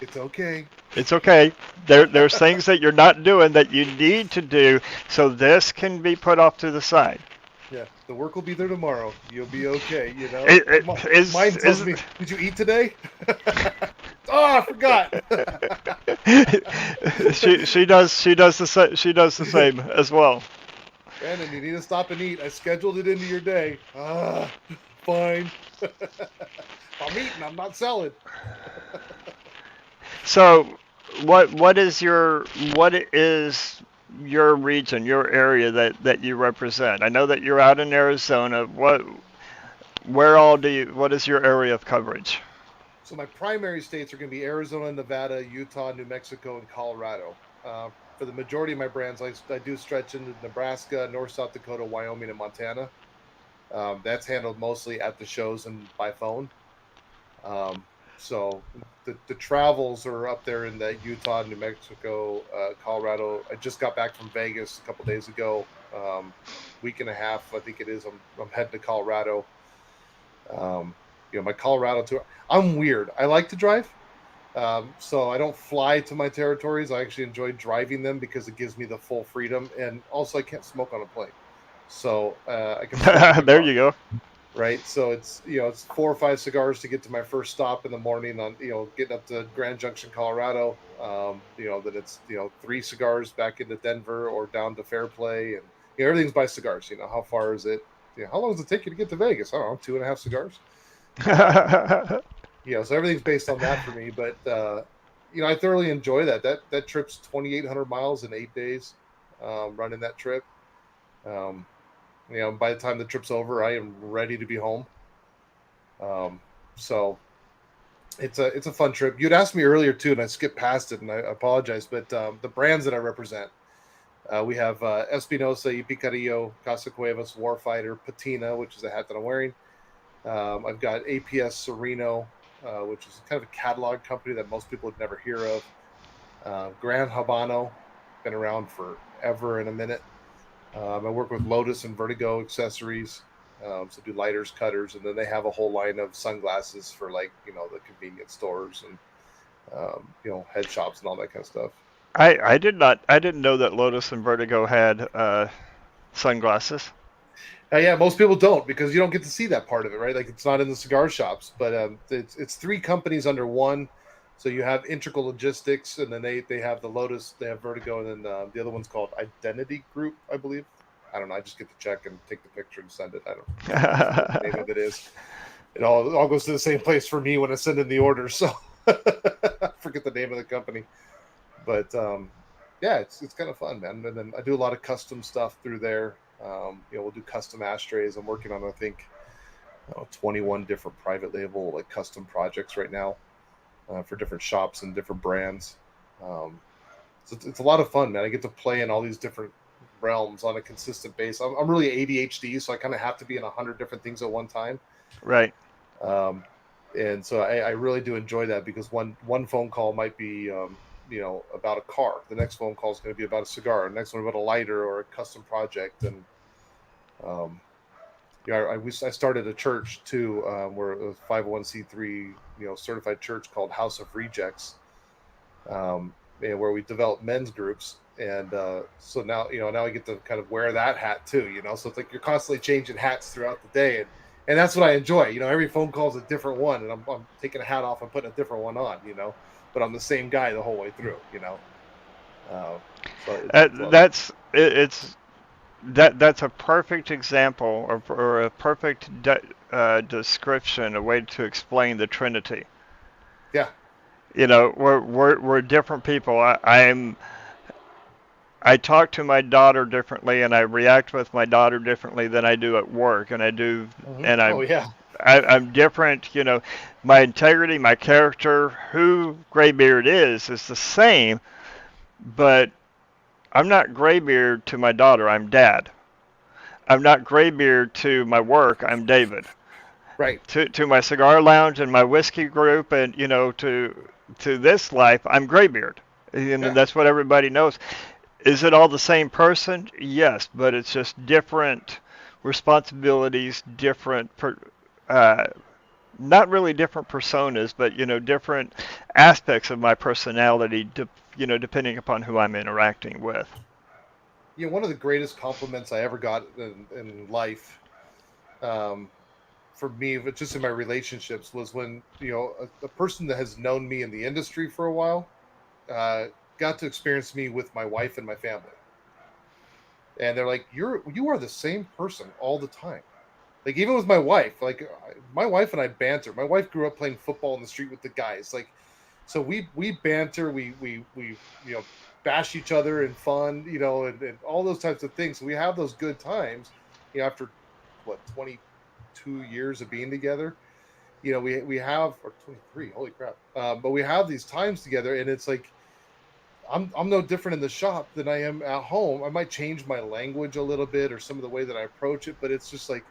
It's okay. It's okay. There's things that you're not doing that you need to do, so this can be put off to the side. Yeah, the work will be there tomorrow. You'll be okay. It Mine tells is. me, "Did you eat today?" Oh, I forgot. She does the same as well. Brandon, you need to stop and eat. I scheduled it into your day. Fine. I'm eating. I'm not selling. So, what is your region, your area that you represent? I know that you're out in Arizona. What is your area of coverage? So my primary states are going to be Arizona, Nevada, Utah, New Mexico, and Colorado. For the majority of my brands, I do stretch into Nebraska, North South Dakota, Wyoming, and Montana. That's handled mostly at the shows and by phone. Um, so the travels are up there in the Utah, New Mexico, Colorado. I just got back from Vegas a couple days ago. Week and a half, I think it is. I'm heading to Colorado. Um, my Colorado tour. I'm weird. I like to drive. So I don't fly to my territories. I actually enjoy driving them because it gives me the full freedom, and also I can't smoke on a plane, so I can smoke in the There car, you go. right? So it's 4 or 5 cigars to get to my first stop in the morning on getting up to Grand Junction, Colorado. Then it's 3 cigars back into Denver or down to Fairplay, and everything's by cigars. How far is it? How long does it take you to get to Vegas? I don't know, 2.5 cigars. Um, so everything's based on that for me. But I thoroughly enjoy that. That trip's 2,800 miles in 8 days, running that trip. Um, by the time the trip's over, I am ready to be home. Um, so it's a fun trip. You'd asked me earlier too, and I skipped past it, and I apologize. But the brands that I represent, we have Espinosa, Ipicarillo, Casa Cuevas, Warfighter, Patina, which is a hat that I'm wearing. I've got APS Sereno, which is kind of a catalog company that most people would never hear of. Gran Habano, been around forever and a minute. I work with Lotus and Vertigo accessories, so do lighters, cutters, and then they have a whole line of sunglasses for the convenience stores and head shops and all that kind of stuff. I didn't know that Lotus and Vertigo had sunglasses. Yeah, most people don't because you don't get to see that part of it, right? Like it's not in the cigar shops, but it's three companies under one. So you have Integral Logistics, and then they have the Lotus, they have Vertigo, and then the other one's called Identity Group, I believe. I don't know. I just get the check and take the picture and send it. I don't remember what the name of it is. It all goes to the same place for me when I send in the order. So I forget the name of the company, but yeah, it's kind of fun, man. And then I do a lot of custom stuff through there. We'll do custom ashtrays. I'm working on, I think, 21 different private label like custom projects right now for different shops and different brands. Um, so it's a lot of fun, man. I get to play in all these different realms on a consistent basis. I'm really ADHD, so I kind of have to be in 100 different things at one time. Right. Um, and so I really do enjoy that because one phone call might be about a car. The next phone call is going to be about a cigar. The next one about a lighter or a custom project. And um, I started a church too, where it was 501c3 certified church called House of Rejects, and where we develop men's groups. And so now I get to kind of wear that hat too. So it's like you're constantly changing hats throughout the day, and that's what I enjoy. Every phone call is a different one, and I'm taking a hat off and putting a different one on. But I'm the same guy the whole way through. Uh, so That's it's that's a perfect example or a perfect description, a way to explain the Trinity. yeah, We're different people. I talk to my daughter differently, and I react with my daughter differently than I do at work, and I do, and oh yeah, I'm different. My integrity, my character, who Graybeard is the same, but I'm not Graybeard to my daughter. I'm Dad. I'm not Graybeard to my work. I'm David. right, To my cigar lounge and my whiskey group, and to this life, I'm Graybeard. yeah. That's what everybody knows. Is it all the same person? Yes, but it's just different responsibilities, uh, not really different personas, but different aspects of my personality, depending upon who I'm interacting with. One of the greatest compliments I ever got in life, um, for me, but just in my relationships, was when a person that has known me in the industry for a while uh, got to experience me with my wife and my family, and they're like, you are the same person all the time. Like even with my wife, like my wife and I banter. My wife grew up playing football in the street with the guys, like so we banter, we bash each other and fun, and all those types of things. So we have those good times, after what 22 years of being together. We have, or 23, holy crap. But we have these times together, and it's like I'm no different in the shop than I am at home. I might change my language a little bit or some of the way that I approach it, but it's just like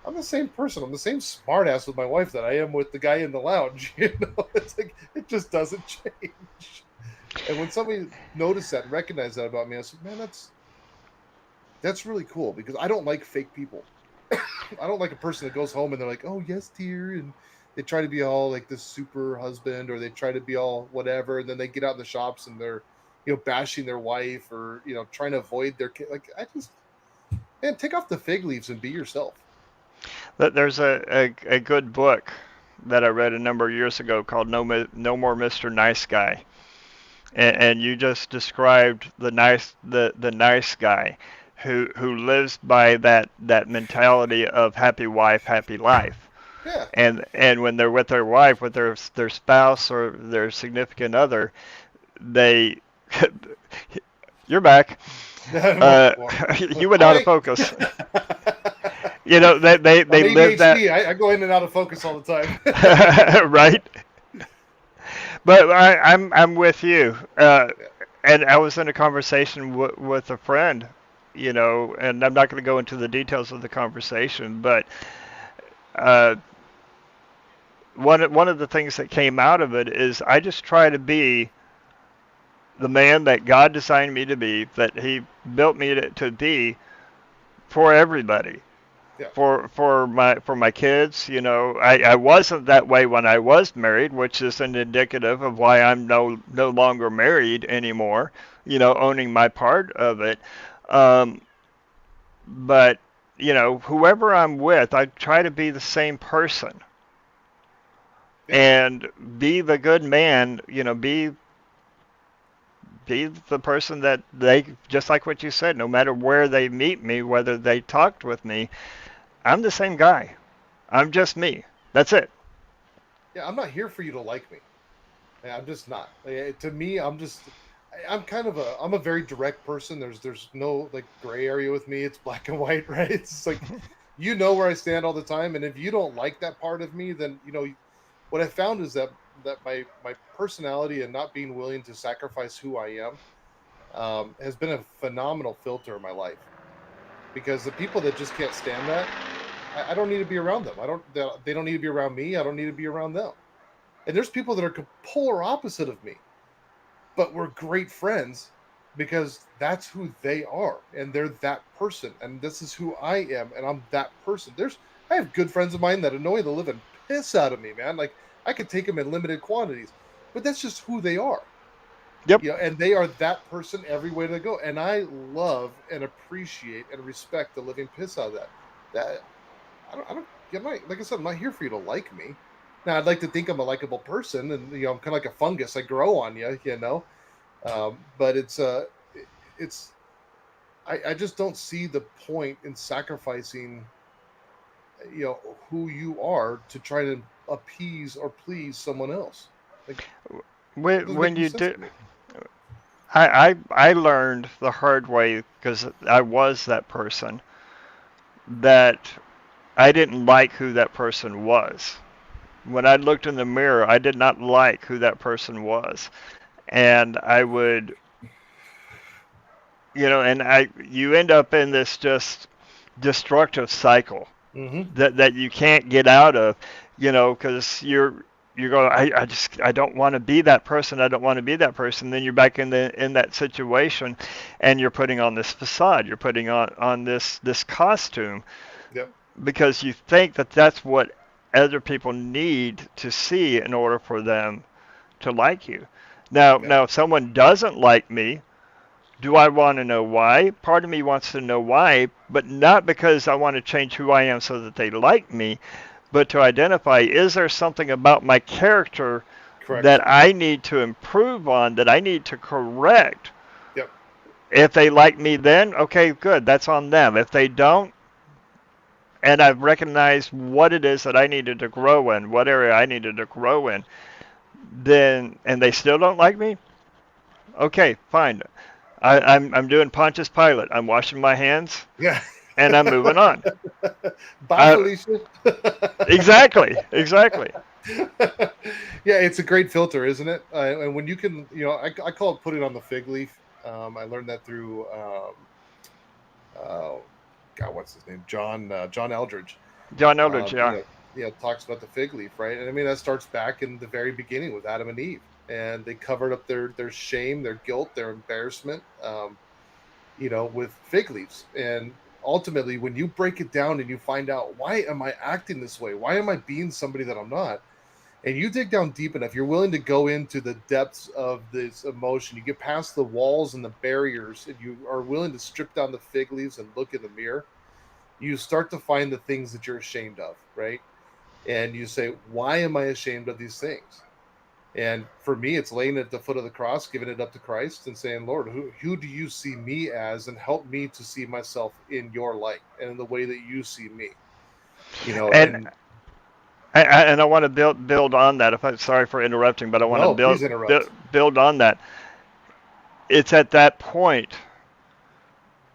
I'm the same person. I'm the same smartass with my wife that I am with the guy in the lounge. It's like it just doesn't change. And when somebody noticed that and recognized that about me, I said, "Man, that's really cool because I don't like fake people. I don't like a person that goes home and they're like, "Oh yes, dear," and they try to be all like this super husband, or they try to be all whatever, and then they get out in the shops and they're bashing their wife or trying to avoid their kid. Like I just man, take off the fig leaves and be yourself. There's a good book that I read a number of years ago called No More Mr. Nice Guy, and you just described the nice guy who lives by that mentality of happy wife, happy life. Yeah. And when they're with their wife, with their spouse or their significant other, they you're back. Uh, you went out of Hi. focus. They I'm live that ADHD. I go in and out of focus all the time. right. But I'm with you. Yeah. And I was in a conversation with a friend, and I'm not going to go into the details of the conversation, but uh, one of the things that came out of it is I just try to be the man that God designed me to be, that He built me to be for everybody. Yeah. For my kids, I wasn't that way when I was married, which is an indicative of why I'm no longer married anymore, owning my part of it. Um, but whoever I'm with, I try to be the same person Yeah. and be the good man, be the person that they, just like what you said, no matter where they meet me, whether they talked with me, I'm the same guy. I'm just me. That's it. Yeah. I'm not here for you to like me. I'm just not. To me, I'm kind of I'm a very direct person. There's no like gray area with me. It's black and white, right? It's like you know where I stand all the time, and if you don't like that part of me, then what I found is that my personality and not being willing to sacrifice who I am has been a phenomenal filter in my life. Because the people that just can't stand that, I don't need to be around them. I don't. They don't need to be around me. I don't need to be around them. And there's people that are polar opposite of me, but we're great friends because that's who they are, and they're that person, and this is who I am, and I'm that person. I have good friends of mine that annoy the living piss out of me, man. Like I could take them in limited quantities, but that's just who they are. Yep. And they are that person every way they go. And I love and appreciate and respect the living piss out of that. That I don't get my like I said, I'm not here for you to like me. Now I'd like to think I'm a likable person, and I'm kind of like a fungus. I grow on you. But it's I just don't see the point in sacrificing who you are to try to appease or please someone else. Like it doesn't make When any you sense do, to me. I learned the hard way because I was that person that I didn't like who that person was. When I looked in the mirror, I did not like who that person was, and I would, you end up in this just destructive cycle Mm-hmm. that you can't get out of, because you're going, I don't want to be that person. I don't want to be that person. Then you're back in that situation, and you're putting on this facade. You're putting on this costume Yep. because you think that that's what other people need to see in order for them to like you. Yep. Now, if someone doesn't like me, do I want to know why? Part of me wants to know why, but not because I want to change who I am so that they like me, but to identify, is there something about my character Correct. that I need to improve on, that I need to correct? Yep. If they like me then, okay, good, that's on them. If they don't, and I've recognized what it is that I needed to grow in, what area I needed to grow in, then, and they still don't like me, okay, fine. I'm doing Pontius Pilate. I'm washing my hands Yeah. and I'm moving on. Bye, Uh, Felicia. exactly, exactly. Yeah, it's a great filter, isn't it? And when you can, I call it putting on the fig leaf. I learned that through, uh, God, what's his name? John Eldridge. John Eldridge, yeah. Talks about the fig leaf, right? And I mean, that starts back in the very beginning with Adam and Eve, and they covered up their shame, their guilt, their embarrassment, with fig leaves. And ultimately, when you break it down and you find out, why am I acting this way? Why am I being somebody that I'm not? And you dig down deep enough, you're willing to go into the depths of this emotion. You get past the walls and the barriers, and you are willing to strip down the fig leaves and look in the mirror. You start to find the things that you're ashamed of, right? And you say, why am I ashamed of these things? And for me, it's laying at the foot of the cross, giving it up to Christ and saying, Lord, who do you see me as? And help me to see myself in your light and in the way that you see me. And And and I want to build on that. If I'm sorry for interrupting, but I want to no, please interrupt. build on that. It's at that point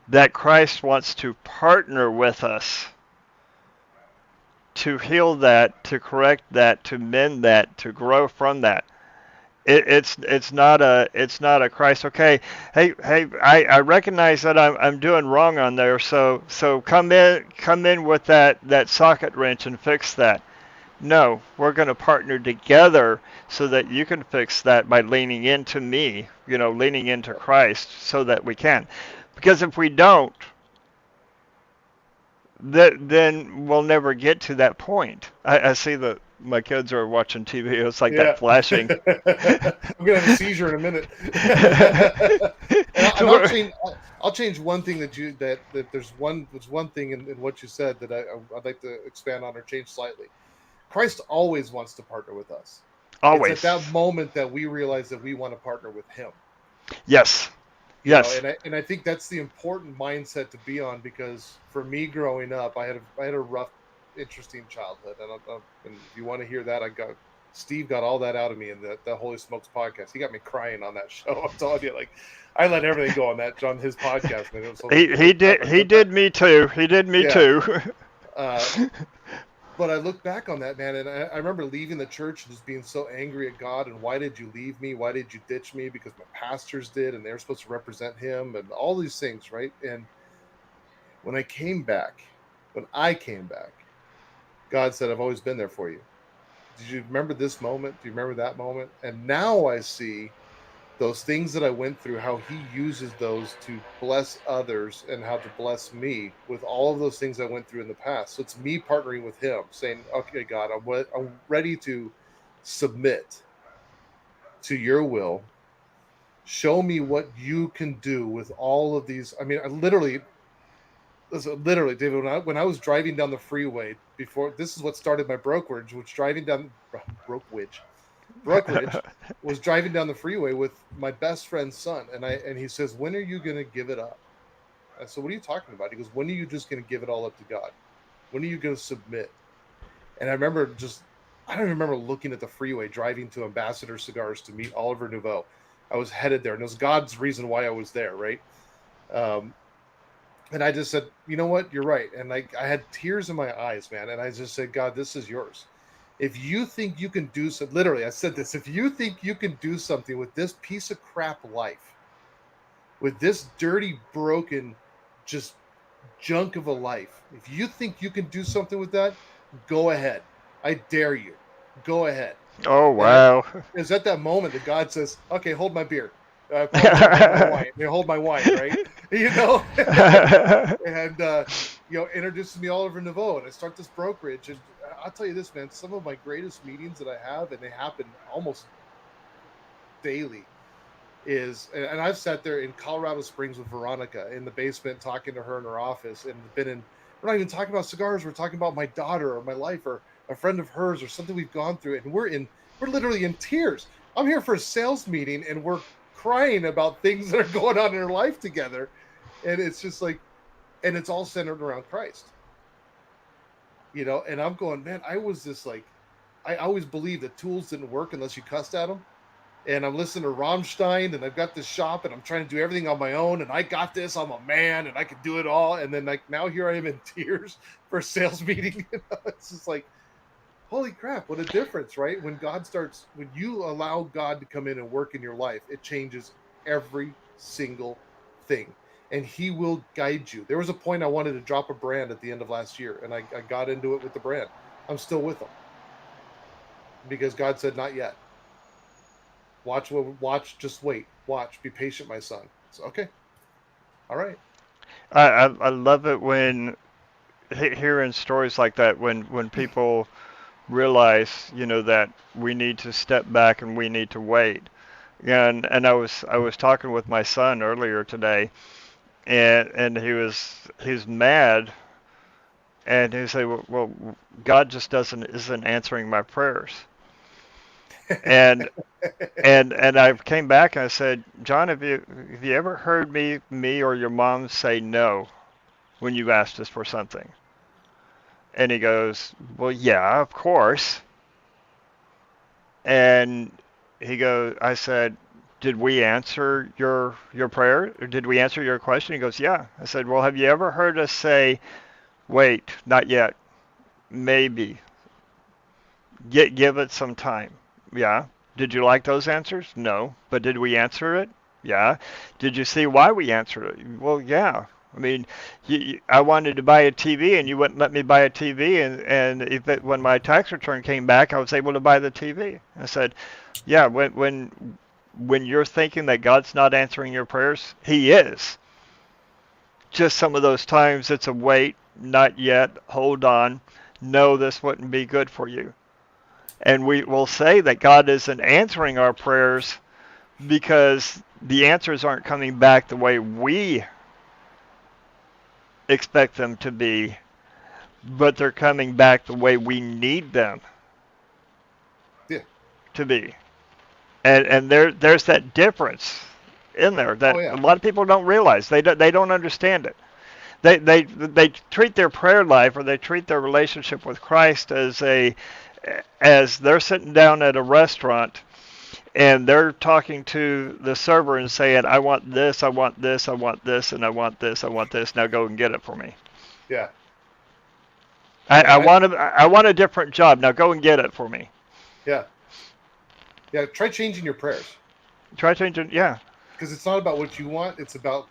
that Christ wants to partner with us to heal that, to correct that, to mend that, to grow from that. It's not a Christ. Okay, hey, I recognize that I'm doing wrong on there. So come in with that socket wrench and fix that. No, we're going to partner together so that you can fix that by leaning into me, leaning into Christ, so that we can. Because if we don't, then we'll never get to that point. I see my kids are watching TV. It's like that Yeah. flashing. I'm gonna have a seizure in a minute. And So I'll we're- change. I'll change one thing that there's one thing in what you said that I'd like to expand on or change slightly. Christ always wants to partner with us. It's at that always. moment that we realize that we want to partner with Him. Yes. Yes. And I think that's the important mindset to be on, because for me growing up, I had a rough, interesting childhood, and if you want to hear that, I got Steve got all that out of me in the Holy Smokes podcast. He got me crying on that show. I'm telling you, like I let everything go on his podcast, man. It was He holy crap. did me too. He did me Yeah. too. Uh, but I look back on that, man, and I remember leaving the church and just being so angry at God. And why did you leave me? Why did you ditch me? Because my pastors did, and they were supposed to represent Him, and all these things, right? And when I came back, when I came back, God said, "I've always been there for you." Did you remember this moment? Do you remember that moment? And now I see those things that I went through, how He uses those to bless others and how to bless me with all of those things I went through in the past. So it's me partnering with Him, saying, "Okay, God, I'm ready to submit to Your will. Show me what You can do with all of these." I mean, literally, David, when I was driving down the freeway before, this is what started my brokerage, which driving down brokerage was driving down the freeway with my best friend's son, and he says, "When are you going to give it up?" I said, "What are you talking about?" He goes, "When are you just going to give it all up to God? When are you going to submit?" And I don't remember looking at the freeway driving to Ambassador Cigars to meet Oliver Nouveau. I was headed there, and it was God's reason why I was there, right? Um, and I just said, "You know what? You're right." And I had tears in my eyes, man. And I just said, "God, this is yours. If you think you can do so," literally, I said this, "if you think you can do something with this piece of crap life, with this dirty, broken, just junk of a life, if you think you can do something with that, go ahead. I dare you. Go ahead." Oh And it wow. is at that moment that God says, "Okay, hold my beer. Probably hold my wine. Hold my wine, right?" You know? And introduces me Oliver Nouveau, and I start this brokerage. And I'll tell you this, man, some of my greatest meetings that I have, and they happen almost daily, and I've sat there in Colorado Springs with Veronica in the basement talking to her in her office, and we're not even talking about cigars, we're talking about my daughter or my life or a friend of hers or something we've gone through, and we're literally in tears. I'm here for a sales meeting, and we're crying about things that are going on in our life together, and it's just like, and it's all centered around Christ, and I'm going, man, I was just like, I always believed that tools didn't work unless you cussed at them. And I'm listening to Rammstein, and I've got this shop, and I'm trying to do everything on my own, and I got this, I'm a man, and I can do it all. And then, like, now here I am in tears for a sales meeting. It's just like, holy crap, what a difference, right? When you allow God to come in and work in your life, it changes every single thing. And He will guide you. There was a point I wanted to drop a brand at the end of last year, and I got into it with the brand. I'm still with them because God said, "Not yet. Watch, just wait. Watch, be patient, my son." So, okay, all right. I love it when hearing stories like that when people realize that we need to step back and we need to wait. And I was talking with my son earlier today, and he's mad, and he say, well, God just doesn't isn't answering my prayers. And and I came back and I said, John, have you ever heard me or your mom say no when you asked us for something? And he goes, well, yeah, of course. And I said, did we answer your prayer? Or did we answer your question? He goes, yeah. I said, well, have you ever heard us say, wait, not yet, maybe, give it some time? Yeah. Did you like those answers? No. But did we answer it? Yeah. Did you see why we answered it? Well, yeah. I mean, I wanted to buy a TV and you wouldn't let me buy a TV, and when my tax return came back, I was able to buy the TV. I said, yeah, when you're thinking that God's not answering your prayers, He is. Just some of those times it's a wait, not yet, hold on. No, this wouldn't be good for you. And we will say that God isn't answering our prayers because the answers aren't coming back the way we expect them to be, but they're coming back the way we need them Yeah. to be. And there's that difference in there Oh that yeah. a lot of people don't realize. They don't understand it. They treat their prayer life, or they treat their relationship with Christ as they're sitting down at a restaurant and they're talking to the server and saying, I want this, I want this, I want this, and I want this, I want this. Now go and get it for me. Yeah. I, Yeah. I want I want a different job. Now go and get it for me. Yeah. Yeah. Try changing your prayers, Try changing. Yeah. because it's not about what you want. It's about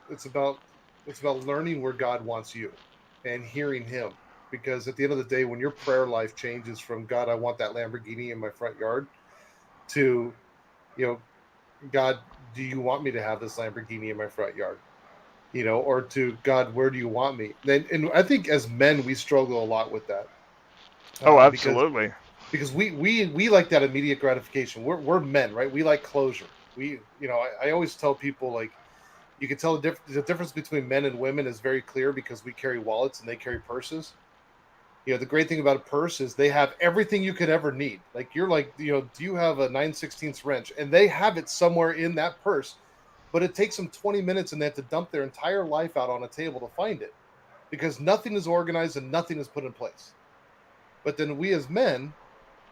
learning where God wants you and hearing Him. Because at the end of the day, when your prayer life changes from God, I want that Lamborghini in my front yard, to, you know, God, do you want me to have this Lamborghini in my front yard? Or to God, where do you want me? And I think as men, we struggle a lot with that, Oh, because absolutely. we like that immediate gratification. We're men, right? We like closure. I always tell people, like, you can tell the difference between men and women is very clear, because we carry wallets and they carry purses. The great thing about a purse is they have everything you could ever need. Like, you're like, do you have a 9/16 wrench? And they have it somewhere in that purse, but it takes them 20 minutes and they have to dump their entire life out on a table to find it, because nothing is organized and nothing is put in place. But then we as men,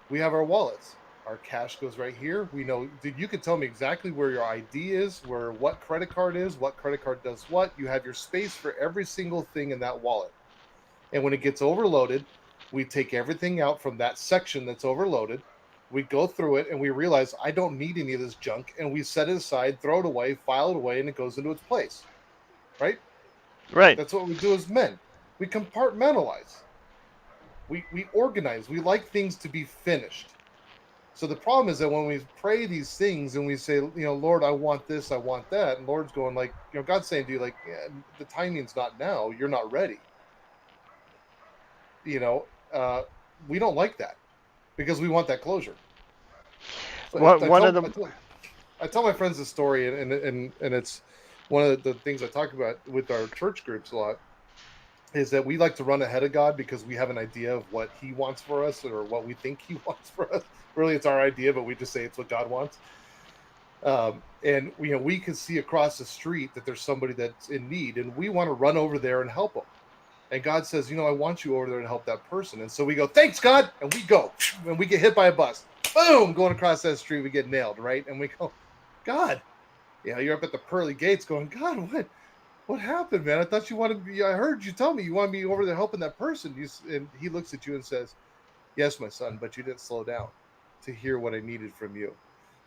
we have our wallets. Our cash goes right here. We know, dude, you can tell me exactly where your ID is, where what credit card is, what credit card does what. You have your space for every single thing in that wallet. And when it gets overloaded, we take everything out from that section that's overloaded. We go through it and we realize, I don't need any of this junk. And we set it aside, throw it away, file it away, and it goes into its place. Right? Right. That's what we do as men. We compartmentalize. We organize. We like things to be finished. So the problem is that when we pray these things and we say, Lord, I want this, I want that, and Lord's going, like, God's saying to you, like, yeah, the timing's not now. You're not ready. You know, uh, we don't like that, because we want that closure. So What I one of tell the I tell I tell my friends this story, and it's one of the things I talk about with our church groups a lot, is that we like to run ahead of God because we have an idea of what He wants for us, or what we think He wants for us. Really, it's our idea, but we just say it's what God wants. And we can see across the street that there's somebody that's in need, and we want to run over there and help them. And God says, I want you over there to help that person. And so we go, thanks, God. And we go. And we get hit by a bus. Boom, going across that street, we get nailed, right? And we go, God, you're up at the pearly gates going, God, what happened, man? I thought you wanted me. I heard you tell me you wanted me over there helping that person. And He looks at you and says, yes, my son, but you didn't slow down to hear what I needed from you.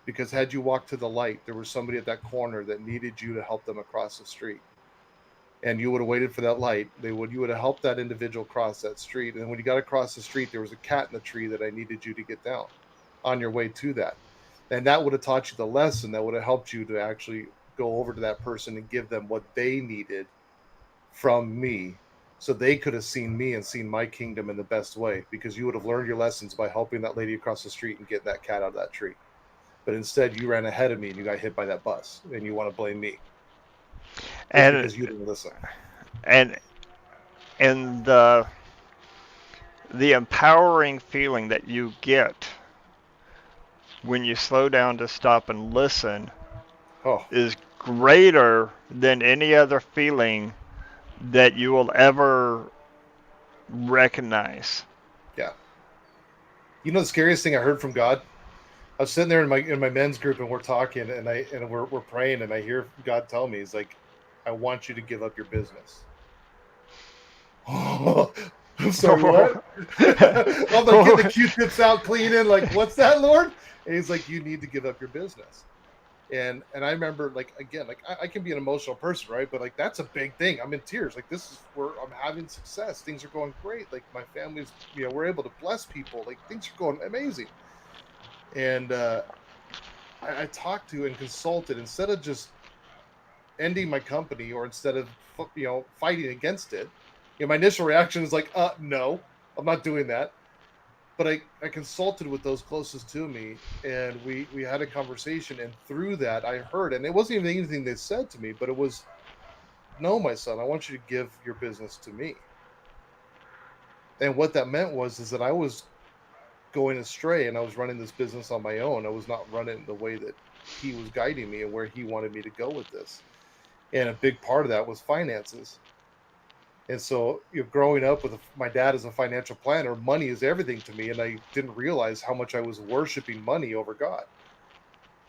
Because had you walked to the light, there was somebody at that corner that needed you to help them across the street. And you would have waited for that light. You would have helped that individual cross that street. And when you got across the street, there was a cat in the tree that I needed you to get down on your way to that. And that would have taught you the lesson that would have helped you to actually go over to that person and give them what they needed from me, so they could have seen me and seen my kingdom in the best way, because you would have learned your lessons by helping that lady across the street and get that cat out of that tree. But instead, you ran ahead of me and you got hit by that bus, and you want to blame me. It's and because you didn't listen. and and the empowering feeling that you get when you slow down to stop and listen Oh, is greater than any other feeling that you will ever recognize. yeah. The scariest thing I heard from God, I was sitting there in my men's group, and we're talking, and we're praying, and I hear God tell me, He's like, I want you to give up your business. I'm sorry, what? I'm like getting the Q-tips out, cleaning, like, what's that, Lord? And He's like, you need to give up your business. And I remember, like, again, like, I can be an emotional person, right? But, like, that's a big thing. I'm in tears. Like, this is where I'm having success. Things are going great. Like, my family's, we're able to bless people. Like, things are going amazing. And I talked to and consulted, instead of just ending my company, or instead of fighting against it. My initial reaction is like, no, I'm not doing that. But I consulted with those closest to me, and we had a conversation, and through that I heard, and it wasn't even anything they said to me, but it was, no, my son, I want you to give your business to me. And what that meant was is that I was going astray, and I was running this business on my own. I was not running the way that he was guiding me and where he wanted me to go with this. And a big part of that was finances. And so, growing up with my dad as a financial planner, money is everything to me, and I didn't realize how much I was worshiping money over God.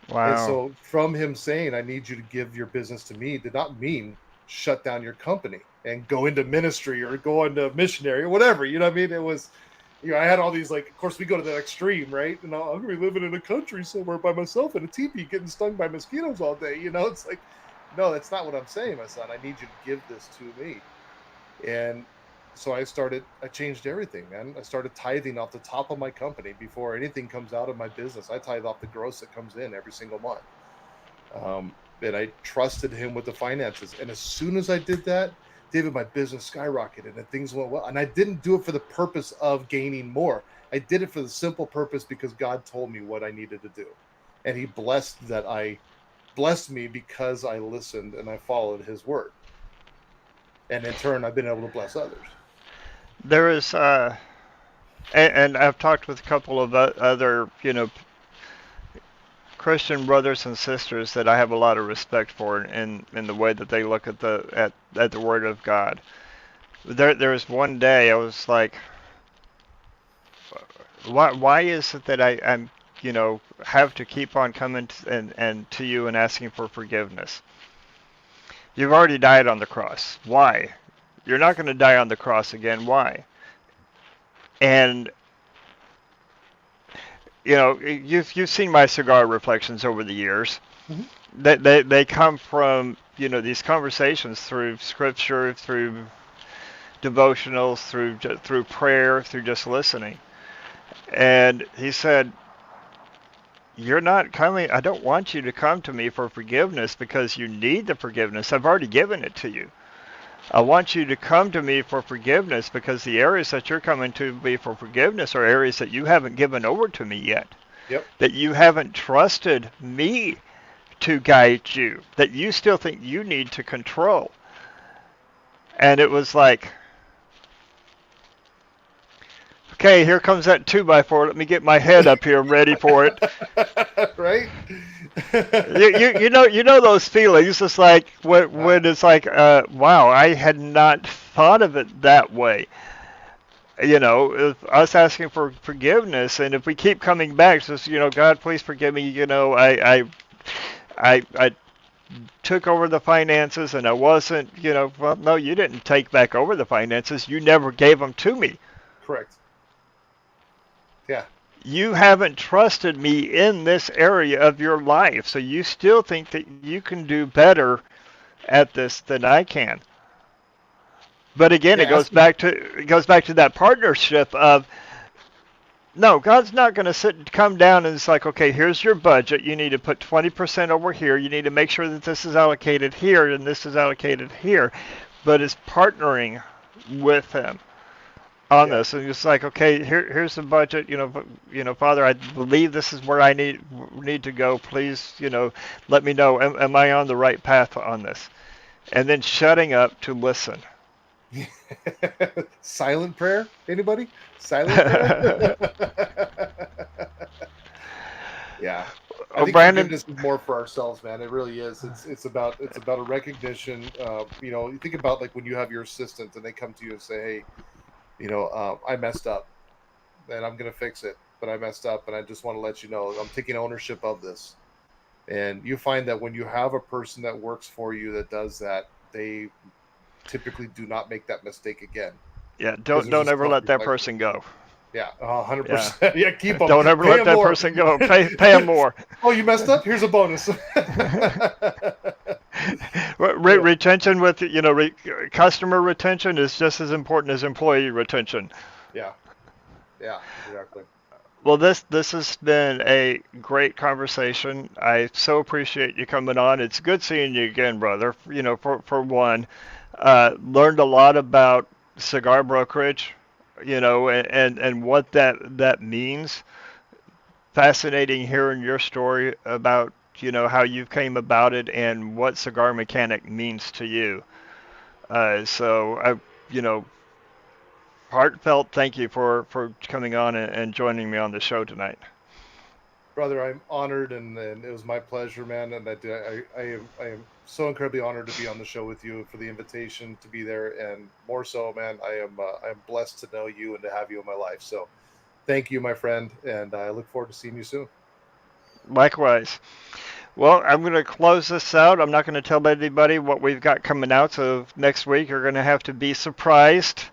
And Wow. so, from him saying, "I need you to give your business to me," did not mean shut down your company and go into ministry or go into missionary or whatever. You know what I mean? It was, I had all these, like, of course, we go to that extreme, right? And I'm going to be living in a country somewhere by myself in a teepee getting stung by mosquitoes all day. It's like, no, that's not what I'm saying, my son. I need you to give this to me. And so I changed everything, man. I started tithing off the top of my company before anything comes out of my business. I tithe off the gross that comes in every single month. And I trusted him with the finances. And as soon as I did that, David, my business skyrocketed and things went well. And I didn't do it for the purpose of gaining more. I did it for the simple purpose because God told me what I needed to do. And he blessed me because I listened and I followed his word. And in turn, I've been able to bless others. There is, and I've talked with a couple of other, Christian brothers and sisters that I have a lot of respect for in the way that they look at the Word of God. There was one day I was like, why is it that I'm have to keep on coming and to you and asking for forgiveness? You've already died on the cross. Why? You're not going to die on the cross again. Why? And you've seen my cigar reflections over the years. Mm-hmm. They come from these conversations through scripture, through devotionals, through prayer, through just listening. And he said, "You're not coming. I don't want you to come to me for forgiveness because you need the forgiveness. I've already given it to you. I want you to come to me for forgiveness because the areas that you're coming to me for forgiveness are areas that you haven't given over to me yet. Yep. That you haven't trusted me to guide you. That you still think you need to control." And it was like, okay, here comes that 2x4. Let me get my head up here ready for it. Right? You know those feelings. It's like when it's like, wow, I had not thought of it that way. Us asking for forgiveness, and if we keep coming back, just God, please forgive me. I took over the finances, and I wasn't. Well, no, you didn't take back over the finances. You never gave them to me. Correct. Yeah. You haven't trusted me in this area of your life, so you still think that you can do better at this than I can. But again, Yeah. it goes back to that partnership of, no, God's not going to come down and it's like, okay, here's your budget. You need to put 20% over here. You need to make sure that this is allocated here and this is allocated here. But it's partnering with him on this, and it's like, okay, here's the budget. Father, I believe this is where I need to go. Please, let me know. Am I on the right path on this? And then shutting up to listen. Silent prayer? Anybody? Silent prayer? Yeah. I think Brandon, forgiveness is more for ourselves, man. It really is. It's about a recognition. You think about, like, when you have your assistant and they come to you and say, "Hey, I messed up, and I'm gonna fix it, but I messed up, and I just want to let you know I'm taking ownership of this." And you find that when you have a person that works for you that does that, they typically do not make that mistake again. yeah, Because there's don't just ever let that self-reflection. person go. Yeah, Yeah, 100%. Yeah, keep them. don't ever Pay let them that more. person go. Pay them more. Oh, you messed up? Here's a bonus. Yeah, Retention with customer retention is just as important as employee retention. yeah, yeah, exactly. Well, this has been a great conversation. I so appreciate you coming on. It's good seeing you again, brother. For one, learned a lot about cigar brokerage. and what that means. Fascinating hearing your story about, how you came about it and what Cigar Mechanic means to you. So I, you know, heartfelt thank you for coming on and joining me on the show tonight. Brother, I'm honored, and it was my pleasure, man. And I am so incredibly honored to be on the show with you, for the invitation to be there, and more so, man, I am blessed to know you and to have you in my life. So thank you, my friend, and I look forward to seeing you soon. Likewise. Well, I'm going to close this out. I'm not going to tell anybody what we've got coming out, so next week you're going to have to be surprised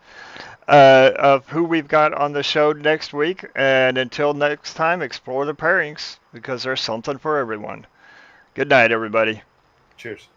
of who we've got on the show next week. And until next time, explore the pairings because there's something for everyone. Good night, everybody. Cheers.